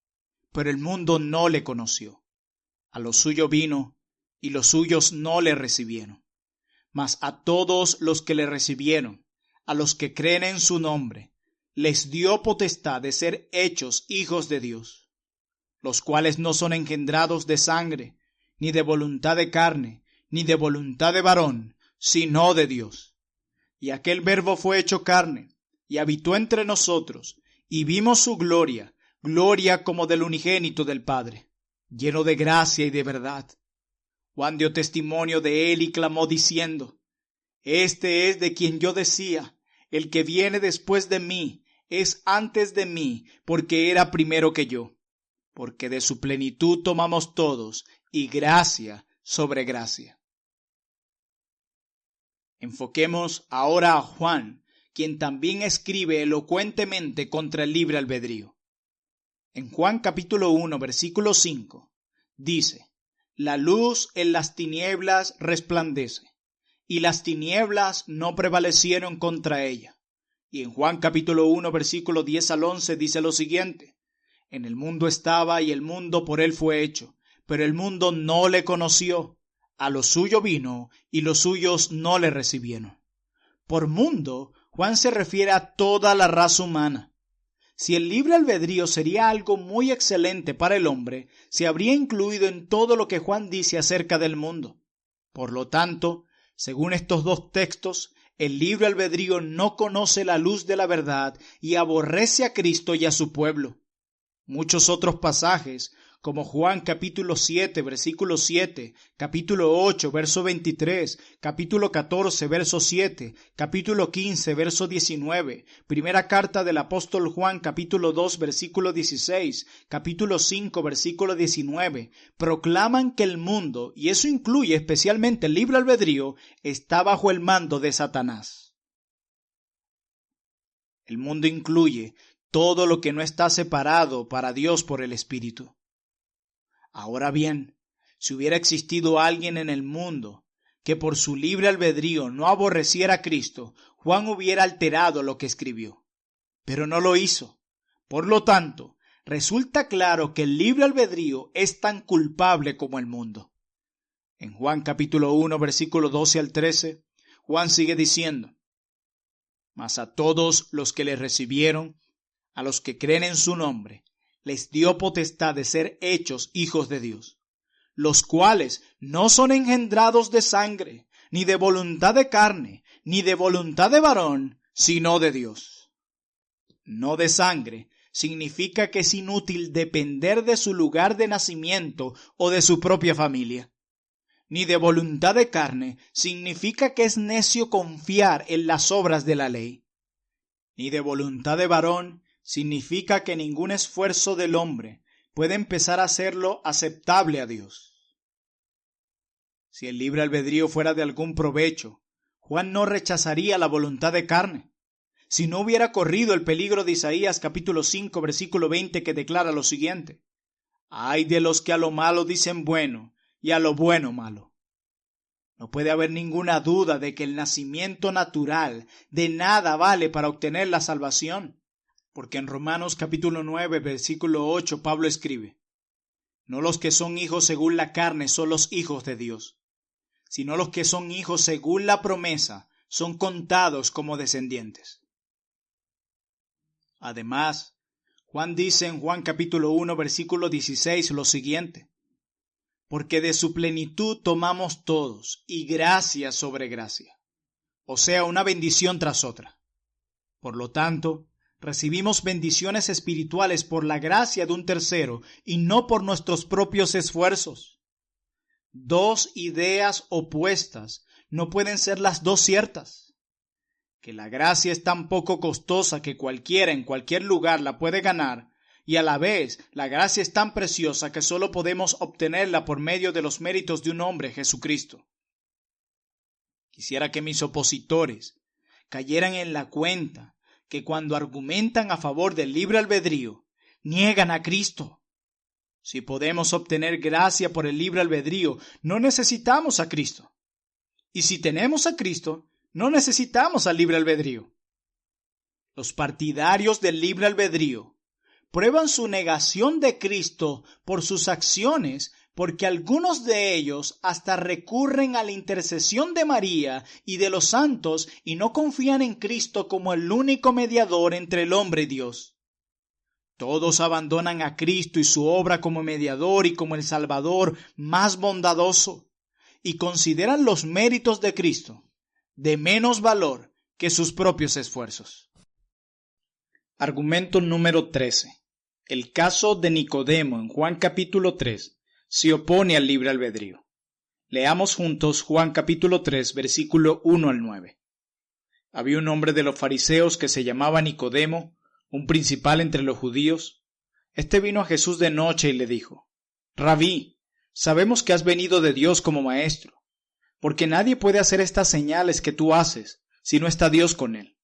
[SPEAKER 1] pero el mundo no le conoció. A lo suyo vino, y los suyos no le recibieron. Mas a todos los que le recibieron, a los que creen en su nombre, les dio potestad de ser hechos hijos de Dios, los cuales no son engendrados de sangre, ni de voluntad de carne, ni de voluntad de varón, sino de Dios. Y aquel Verbo fue hecho carne, y habitó entre nosotros, y vimos su gloria, gloria como del unigénito del Padre, lleno de gracia y de verdad. Juan dio testimonio de él y clamó diciendo: Este es de quien yo decía, el que viene después de mí es antes de mí, porque era primero que yo. Porque de su plenitud tomamos todos, y gracia sobre gracia. Enfoquemos ahora a Juan, quien también escribe elocuentemente contra el libre albedrío. En Juan capítulo 1, versículo 5, dice: La luz en las tinieblas resplandece, y las tinieblas no prevalecieron contra ella. Y en Juan capítulo 1, versículo 10 al 11 dice lo siguiente: En el mundo estaba, y el mundo por él fue hecho, pero el mundo no le conoció. A lo suyo vino, y los suyos no le recibieron. Por mundo, Juan se refiere a toda la raza humana. Si el libre albedrío sería algo muy excelente para el hombre, se habría incluido en todo lo que Juan dice acerca del mundo. Por lo tanto, según estos dos textos, el libre albedrío no conoce la luz de la verdad y aborrece a Cristo y a su pueblo. Muchos otros pasajes, como Juan capítulo 7, versículo 7, capítulo 8, verso 23, capítulo 14, verso 7, capítulo 15, verso 19, primera carta del apóstol Juan capítulo 2, versículo 16, capítulo 5, versículo 19, proclaman que el mundo, y eso incluye especialmente el libre albedrío, está bajo el mando de Satanás. El mundo incluye todo lo que no está separado para Dios por el Espíritu. Ahora bien, si hubiera existido alguien en el mundo que por su libre albedrío no aborreciera a Cristo, Juan hubiera alterado lo que escribió. Pero no lo hizo. Por lo tanto, resulta claro que el libre albedrío es tan culpable como el mundo. En Juan capítulo 1, versículo 12 al 13, Juan sigue diciendo: Mas a todos los que le recibieron, a los que creen en su nombre, les dio potestad de ser hechos hijos de Dios, los cuales no son engendrados de sangre, ni de voluntad de carne, ni de voluntad de varón, sino de Dios. No de sangre significa que es inútil depender de su lugar de nacimiento o de su propia familia. Ni de voluntad de carne significa que es necio confiar en las obras de la ley. Ni de voluntad de varón significa que ningún esfuerzo del hombre puede empezar a hacerlo aceptable a Dios. Si el libre albedrío fuera de algún provecho, Juan no rechazaría la voluntad de carne. Si no hubiera corrido el peligro de Isaías capítulo 5 versículo 20 que declara lo siguiente: Ay de los que a lo malo dicen bueno y a lo bueno malo. No puede haber ninguna duda de que el nacimiento natural de nada vale para obtener la salvación. Porque en Romanos capítulo 9, versículo 8, Pablo escribe: No los que son hijos según la carne son los hijos de Dios, sino los que son hijos según la promesa son contados como descendientes. Además, Juan dice en Juan capítulo 1, versículo 16 lo siguiente: Porque de su plenitud tomamos todos, y gracia sobre gracia. o sea, una bendición tras otra. Por lo tanto, recibimos bendiciones espirituales por la gracia de un tercero y no por nuestros propios esfuerzos. Dos ideas opuestas no pueden ser las dos ciertas. Que la gracia es tan poco costosa que cualquiera en cualquier lugar la puede ganar, y a la vez la gracia es tan preciosa que solo podemos obtenerla por medio de los méritos de un hombre, Jesucristo. Quisiera que mis opositores cayeran en la cuenta que cuando argumentan a favor del libre albedrío, niegan a Cristo. Si podemos obtener gracia por el libre albedrío, no necesitamos a Cristo. Y si tenemos a Cristo, no necesitamos al libre albedrío. Los partidarios del libre albedrío prueban su negación de Cristo por sus acciones, porque algunos de ellos hasta recurren a la intercesión de María y de los santos y no confían en Cristo como el único mediador entre el hombre y Dios. Todos abandonan a Cristo y su obra como mediador y como el Salvador más bondadoso, y consideran los méritos de Cristo de menos valor que sus propios esfuerzos. Argumento número 13. El caso de Nicodemo en Juan capítulo 3 se opone al libre albedrío. Leamos juntos Juan capítulo 3, versículo 1 al 9. Había un hombre de los fariseos que se llamaba Nicodemo, un principal entre los judíos. Este vino a Jesús de noche y le dijo: Rabí, sabemos que has venido de Dios como maestro, porque nadie puede hacer estas señales que tú haces si no está Dios con él.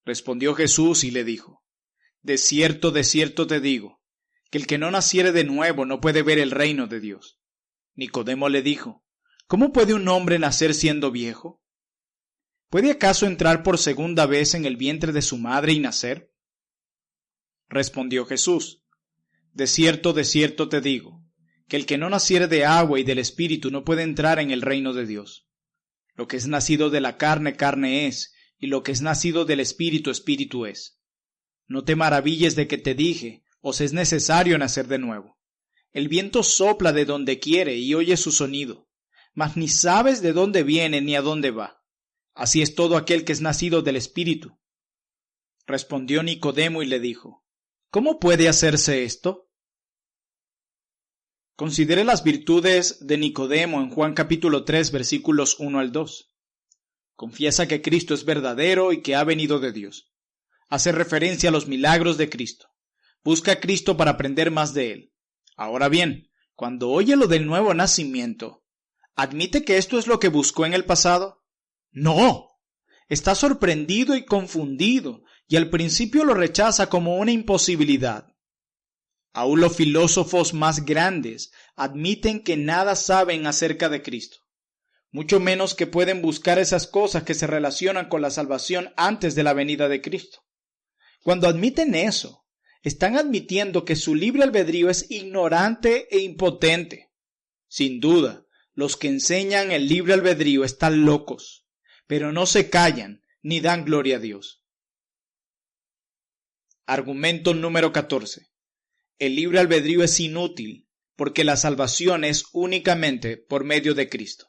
[SPEAKER 1] Respondió Jesús y le dijo: de cierto te digo, que el que no naciere de nuevo no puede ver el reino de Dios. Nicodemo le dijo: ¿cómo puede un hombre nacer siendo viejo? ¿Puede acaso entrar por segunda vez en el vientre de su madre y nacer? Respondió Jesús: de cierto te digo, que el que no naciere de agua y del Espíritu no puede entrar en el reino de Dios. Lo que es nacido de la carne, carne es, y lo que es nacido del Espíritu, espíritu es. No te maravilles de que te dije: os es necesario nacer de nuevo. El viento sopla de donde quiere y oye su sonido, mas ni sabes de dónde viene ni a dónde va. Así es todo aquel que es nacido del Espíritu. Respondió Nicodemo y le dijo: ¿cómo puede hacerse esto? Considere las virtudes de Nicodemo en Juan capítulo 3, versículos 1 al 2. Confiesa que Cristo es verdadero y que ha venido de Dios. Hace referencia a los milagros de Cristo. Busca a Cristo para aprender más de él. Ahora bien, cuando oye lo del nuevo nacimiento, ¿admite que esto es lo que buscó en el pasado? ¡No! Está sorprendido y confundido, y al principio lo rechaza como una imposibilidad. Aún los filósofos más grandes admiten que nada saben acerca de Cristo, mucho menos que pueden buscar esas cosas que se relacionan con la salvación antes de la venida de Cristo. Cuando admiten eso, están admitiendo que su libre albedrío es ignorante e impotente. Sin duda, los que enseñan el libre albedrío están locos, pero no se callan ni dan gloria a Dios. Argumento número 14. El libre albedrío es inútil porque la salvación es únicamente por medio de Cristo.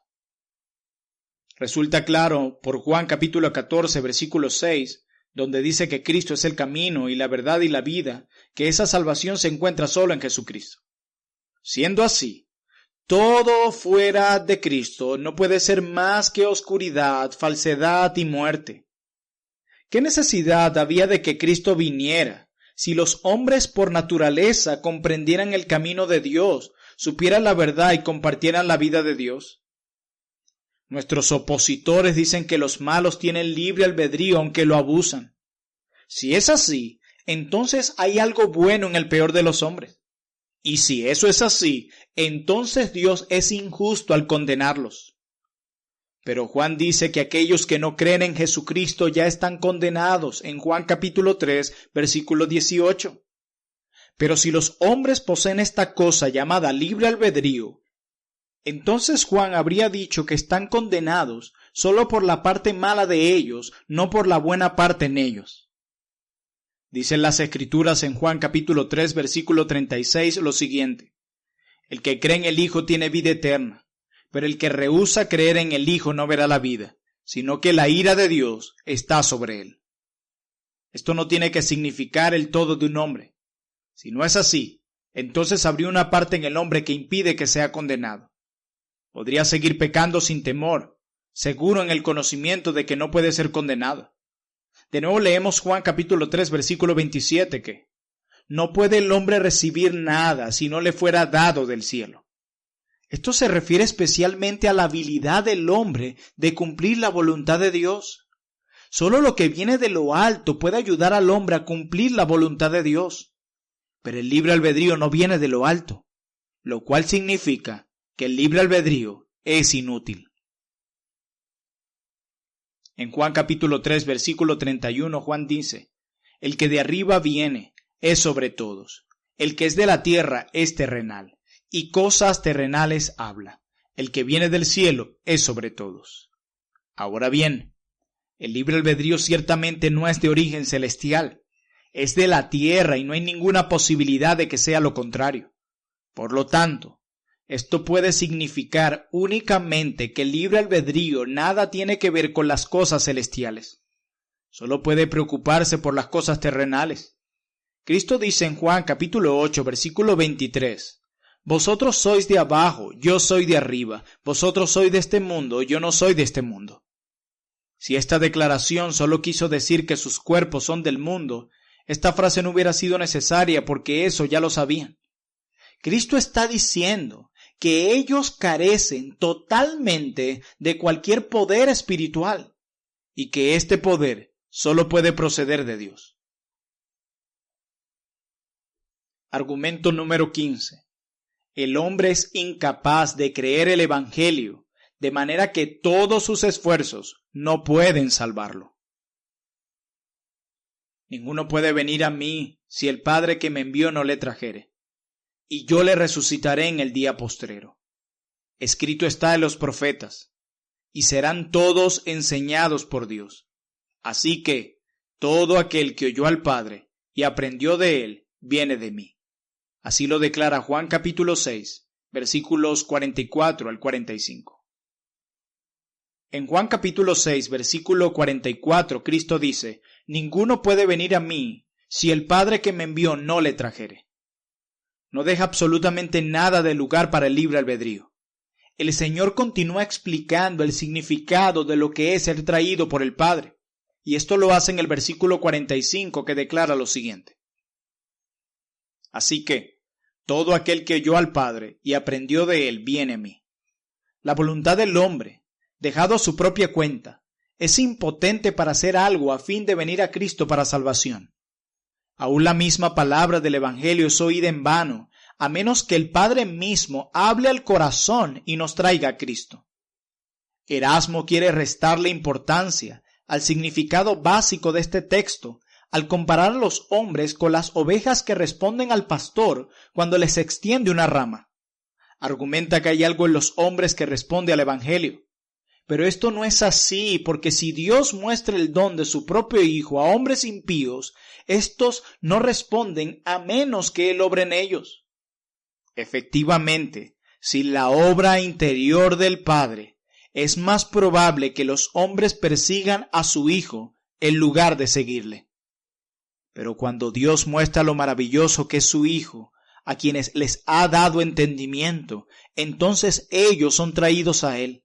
[SPEAKER 1] Resulta claro por Juan capítulo 14, versículo 6, donde dice que Cristo es el camino y la verdad y la vida, que esa salvación se encuentra solo en Jesucristo. Siendo así, todo fuera de Cristo no puede ser más que oscuridad, falsedad y muerte. ¿Qué necesidad había de que Cristo viniera si los hombres por naturaleza comprendieran el camino de Dios, supieran la verdad y compartieran la vida de Dios? Nuestros opositores dicen que los malos tienen libre albedrío aunque lo abusan. Si es así, entonces hay algo bueno en el peor de los hombres. Y si eso es así, entonces Dios es injusto al condenarlos. Pero Juan dice que aquellos que no creen en Jesucristo ya están condenados en Juan capítulo 3, versículo 18. Pero si los hombres poseen esta cosa llamada libre albedrío, entonces Juan habría dicho que están condenados solo por la parte mala de ellos, no por la buena parte en ellos. Dicen las Escrituras en Juan capítulo 3, versículo 36 lo siguiente: el que cree en el Hijo tiene vida eterna, pero el que rehúsa creer en el Hijo no verá la vida, sino que la ira de Dios está sobre él. Esto no tiene que significar el todo de un hombre. Si no es así, entonces habría una parte en el hombre que impide que sea condenado. Podría seguir pecando sin temor, seguro en el conocimiento de que no puede ser condenado. De nuevo leemos Juan capítulo 3, versículo 27, que no puede el hombre recibir nada si no le fuera dado del cielo. Esto se refiere especialmente a la habilidad del hombre de cumplir la voluntad de Dios. Solo lo que viene de lo alto puede ayudar al hombre a cumplir la voluntad de Dios. Pero el libre albedrío no viene de lo alto, lo cual significa que el libre albedrío es inútil. En Juan capítulo 3, versículo 31, Juan dice, el que de arriba viene es sobre todos, el que es de la tierra es terrenal, y cosas terrenales habla. El que viene del cielo es sobre todos. Ahora bien, el libre albedrío ciertamente no es de origen celestial, es de la tierra y no hay ninguna posibilidad de que sea lo contrario. Por lo tanto, esto puede significar únicamente que el libre albedrío nada tiene que ver con las cosas celestiales. Solo puede preocuparse por las cosas terrenales. Cristo dice en Juan capítulo 8, versículo 23, vosotros sois de abajo, yo soy de arriba, vosotros sois de este mundo, yo no soy de este mundo. Si esta declaración solo quiso decir que sus cuerpos son del mundo, esta frase no hubiera sido necesaria porque eso ya lo sabían. Cristo está diciendo que ellos carecen totalmente de cualquier poder espiritual y que este poder solo puede proceder de Dios. Argumento número 15. El hombre es incapaz de creer el Evangelio, de manera que todos sus esfuerzos no pueden salvarlo. Ninguno puede venir a mí si el Padre que me envió no le trajere, y yo le resucitaré en el día postrero. Escrito está en los profetas, y serán todos enseñados por Dios. Así que todo aquel que oyó al Padre y aprendió de él, viene de mí. Así lo declara Juan capítulo 6, versículos 44 al 45. En Juan capítulo 6, versículo 44, Cristo dice, ninguno puede venir a mí si el Padre que me envió no le trajere. No deja absolutamente nada de lugar para el libre albedrío. El Señor continúa explicando el significado de lo que es ser traído por el Padre, y esto lo hace en el versículo 45 que declara lo siguiente. Así que, todo aquel que oyó al Padre y aprendió de él viene a mí. La voluntad del hombre, dejado a su propia cuenta, es impotente para hacer algo a fin de venir a Cristo para salvación. Aún la misma palabra del Evangelio es oída en vano, a menos que el Padre mismo hable al corazón y nos traiga a Cristo. Erasmo quiere restarle importancia al significado básico de este texto, al comparar a los hombres con las ovejas que responden al pastor cuando les extiende una rama. Argumenta que hay algo en los hombres que responde al Evangelio. Pero esto no es así, porque si Dios muestra el don de su propio Hijo a hombres impíos, estos no responden a menos que Él obre en ellos. Efectivamente, sin la obra interior del Padre, es más probable que los hombres persigan a su Hijo en lugar de seguirle. Pero cuando Dios muestra lo maravilloso que es su Hijo, a quienes les ha dado entendimiento, entonces ellos son traídos a Él.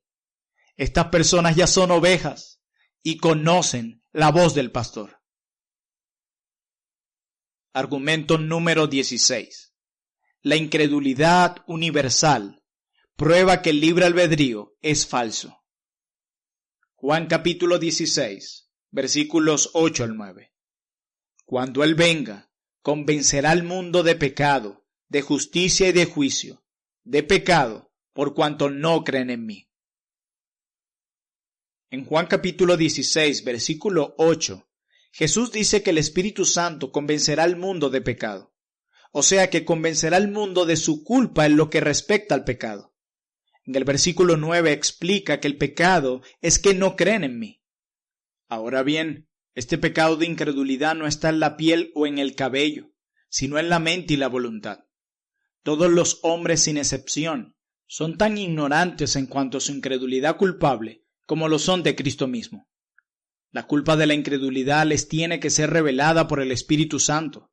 [SPEAKER 1] Estas personas ya son ovejas y conocen la voz del pastor. Argumento número 16. La incredulidad universal prueba que el libre albedrío es falso. Juan capítulo 16, versículos 8 al 9. Cuando Él venga, convencerá al mundo de pecado, de justicia y de juicio. De pecado, por cuanto no creen en mí. En Juan capítulo 16, versículo 8, Jesús dice que el Espíritu Santo convencerá al mundo de pecado. O sea que convencerá al mundo de su culpa en lo que respecta al pecado. En el versículo 9 explica que el pecado es que no creen en mí. Ahora bien, este pecado de incredulidad no está en la piel o en el cabello, sino en la mente y la voluntad. Todos los hombres sin excepción son tan ignorantes en cuanto a su incredulidad culpable como lo son de Cristo mismo. La culpa de la incredulidad les tiene que ser revelada por el Espíritu Santo.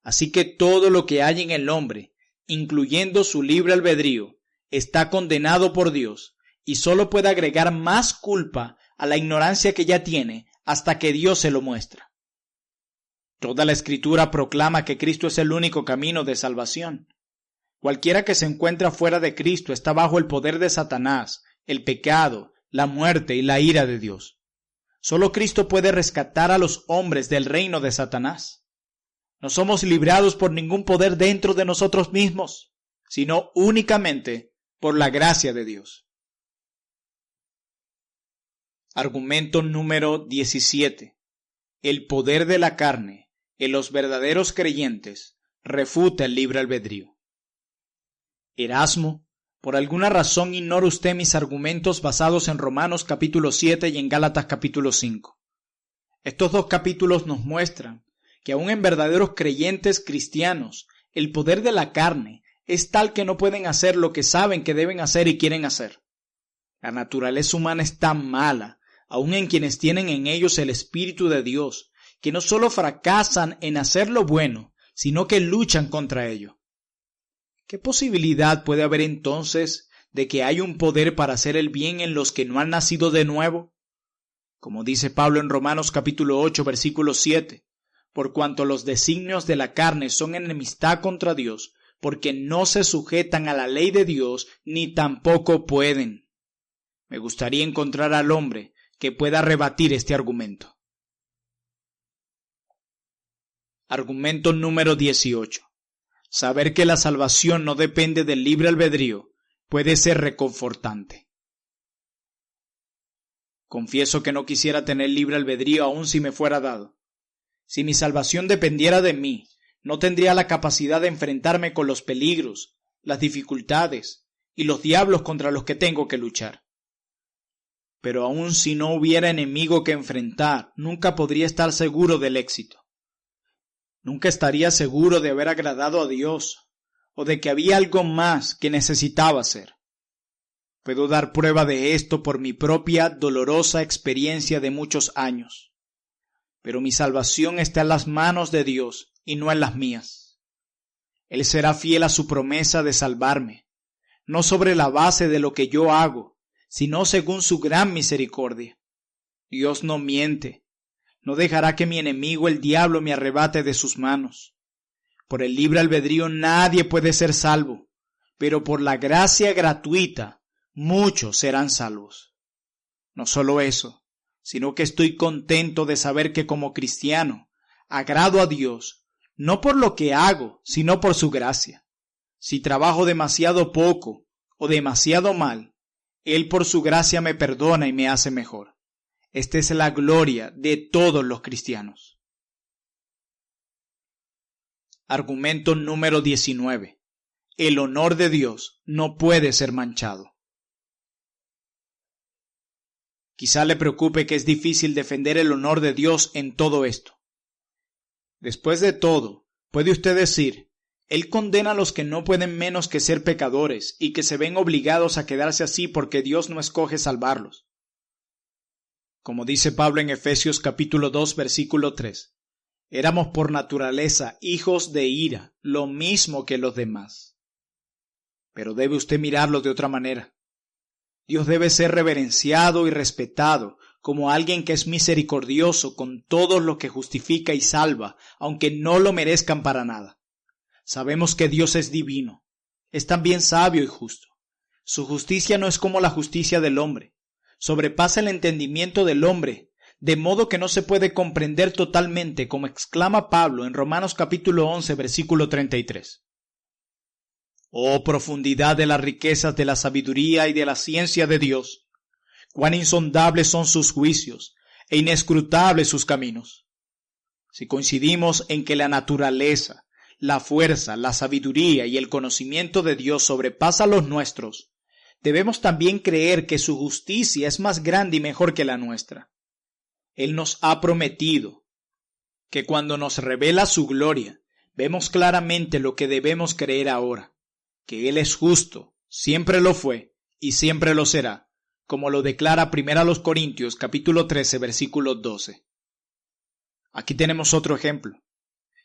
[SPEAKER 1] Así que todo lo que hay en el hombre, incluyendo su libre albedrío, está condenado por Dios y solo puede agregar más culpa a la ignorancia que ya tiene hasta que Dios se lo muestra. Toda la Escritura proclama que Cristo es el único camino de salvación. Cualquiera que se encuentra fuera de Cristo está bajo el poder de Satanás, el pecado, la muerte y la ira de Dios. Solo Cristo puede rescatar a los hombres del reino de Satanás. No somos librados por ningún poder dentro de nosotros mismos, sino únicamente por la gracia de Dios. Argumento número 17. El poder de la carne en los verdaderos creyentes refuta el libre albedrío. Erasmo, por alguna razón ignora usted mis argumentos basados en Romanos capítulo 7 y en Gálatas capítulo 5. Estos dos capítulos nos muestran que aún en verdaderos creyentes cristianos, el poder de la carne es tal que no pueden hacer lo que saben que deben hacer y quieren hacer. La naturaleza humana es tan mala, aún en quienes tienen en ellos el Espíritu de Dios, que no solo fracasan en hacer lo bueno, sino que luchan contra ello. ¿Qué posibilidad puede haber entonces de que hay un poder para hacer el bien en los que no han nacido de nuevo? Como dice Pablo en Romanos capítulo 8, versículo 7, por cuanto los designios de la carne son enemistad contra Dios, porque no se sujetan a la ley de Dios, ni tampoco pueden. Me gustaría encontrar al hombre que pueda rebatir este argumento. Argumento número 18. Saber que la salvación no depende del libre albedrío puede ser reconfortante. Confieso que no quisiera tener libre albedrío aun si me fuera dado. Si mi salvación dependiera de mí, no tendría la capacidad de enfrentarme con los peligros, las dificultades y los diablos contra los que tengo que luchar. Pero aun si no hubiera enemigo que enfrentar, nunca podría estar seguro del éxito. Nunca estaría seguro de haber agradado a Dios o de que había algo más que necesitaba hacer. Puedo dar prueba de esto por mi propia dolorosa experiencia de muchos años. Pero mi salvación está en las manos de Dios y no en las mías. Él será fiel a su promesa de salvarme, no sobre la base de lo que yo hago, sino según su gran misericordia. Dios no miente. No dejará que mi enemigo el diablo me arrebate de sus manos. Por el libre albedrío nadie puede ser salvo, pero por la gracia gratuita muchos serán salvos. No solo eso, sino que estoy contento de saber que como cristiano agrado a Dios, no por lo que hago, sino por su gracia. Si trabajo demasiado poco o demasiado mal, Él por su gracia me perdona y me hace mejor. Esta es la gloria de todos los cristianos. Argumento número 19. El honor de Dios no puede ser manchado. Quizá le preocupe que es difícil defender el honor de Dios en todo esto. Después de todo, puede usted decir, Él condena a los que no pueden menos que ser pecadores y que se ven obligados a quedarse así porque Dios no escoge salvarlos. Como dice Pablo en Efesios capítulo 2, versículo 3, éramos por naturaleza hijos de ira, lo mismo que los demás. Pero debe usted mirarlo de otra manera. Dios debe ser reverenciado y respetado como alguien que es misericordioso con todos los que justifica y salva, aunque no lo merezcan para nada. Sabemos que Dios es divino, es también sabio y justo. Su justicia no es como la justicia del hombre. Sobrepasa el entendimiento del hombre, de modo que no se puede comprender totalmente, como exclama Pablo en Romanos capítulo 11, versículo 33. Oh profundidad de las riquezas de la sabiduría y de la ciencia de Dios, cuán insondables son sus juicios e inescrutables sus caminos. Si coincidimos en que la naturaleza, la fuerza, la sabiduría y el conocimiento de Dios sobrepasa los nuestros, debemos también creer que su justicia es más grande y mejor que la nuestra. Él nos ha prometido que cuando nos revela su gloria, vemos claramente lo que debemos creer ahora, que Él es justo, siempre lo fue y siempre lo será, como lo declara 1 Corintios capítulo 13, versículo 12. Aquí tenemos otro ejemplo.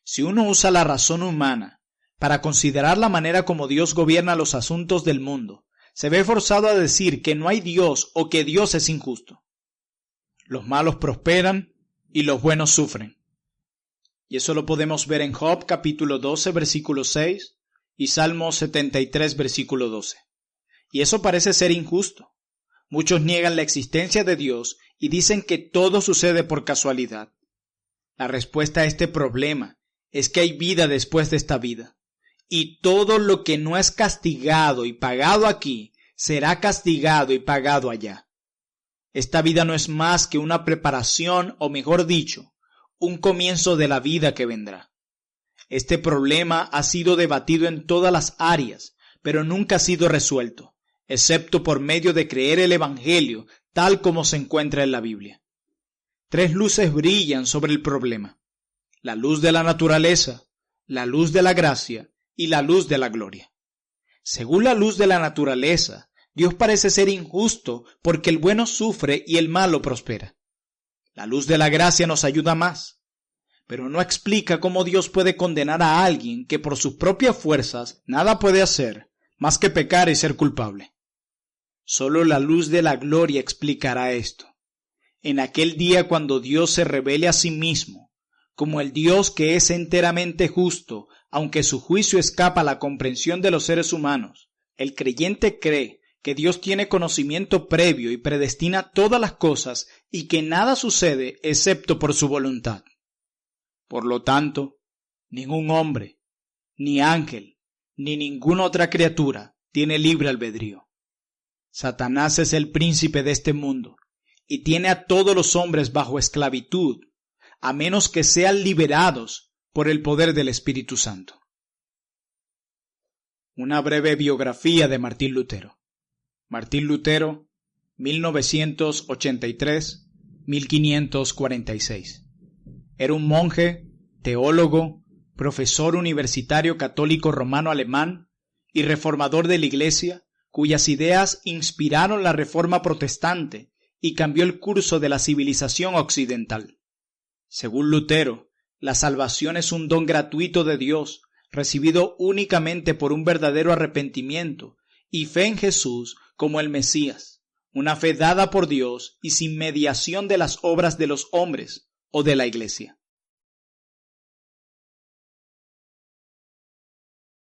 [SPEAKER 1] Si uno usa la razón humana para considerar la manera como Dios gobierna los asuntos del mundo, se ve forzado a decir que no hay Dios o que Dios es injusto. Los malos prosperan y los buenos sufren. Y eso lo podemos ver en Job capítulo 12, versículo 6 y Salmo 73, versículo 12. Y eso parece ser injusto. Muchos niegan la existencia de Dios y dicen que todo sucede por casualidad. La respuesta a este problema es que hay vida después de esta vida. Y todo lo que no es castigado y pagado aquí, será castigado y pagado allá. Esta vida no es más que una preparación, o mejor dicho, un comienzo de la vida que vendrá. Este problema ha sido debatido en todas las áreas, pero nunca ha sido resuelto, excepto por medio de creer el Evangelio tal como se encuentra en la Biblia. 3 luces brillan sobre el problema: la luz de la naturaleza, la luz de la gracia y la luz de la gloria. Según la luz de la naturaleza, Dios parece ser injusto porque el bueno sufre y el malo prospera. La luz de la gracia nos ayuda más, pero no explica cómo Dios puede condenar a alguien que por sus propias fuerzas nada puede hacer más que pecar y ser culpable. Solo la luz de la gloria explicará esto. En aquel día cuando Dios se revele a sí mismo, como el Dios que es enteramente justo, aunque su juicio escapa a la comprensión de los seres humanos, el creyente cree que Dios tiene conocimiento previo y predestina todas las cosas y que nada sucede excepto por su voluntad. Por lo tanto, ningún hombre, ni ángel, ni ninguna otra criatura tiene libre albedrío. Satanás es el príncipe de este mundo y tiene a todos los hombres bajo esclavitud, a menos que sean liberados por el poder del Espíritu Santo. Una breve biografía de Martín Lutero. Martín Lutero, 1983-1546. Era un monje, teólogo, profesor universitario católico romano-alemán y reformador de la Iglesia, cuyas ideas inspiraron la Reforma protestante y cambió el curso de la civilización occidental. Según Lutero, la salvación es un don gratuito de Dios, recibido únicamente por un verdadero arrepentimiento y fe en Jesús como el Mesías, una fe dada por Dios y sin mediación de las obras de los hombres o de la Iglesia.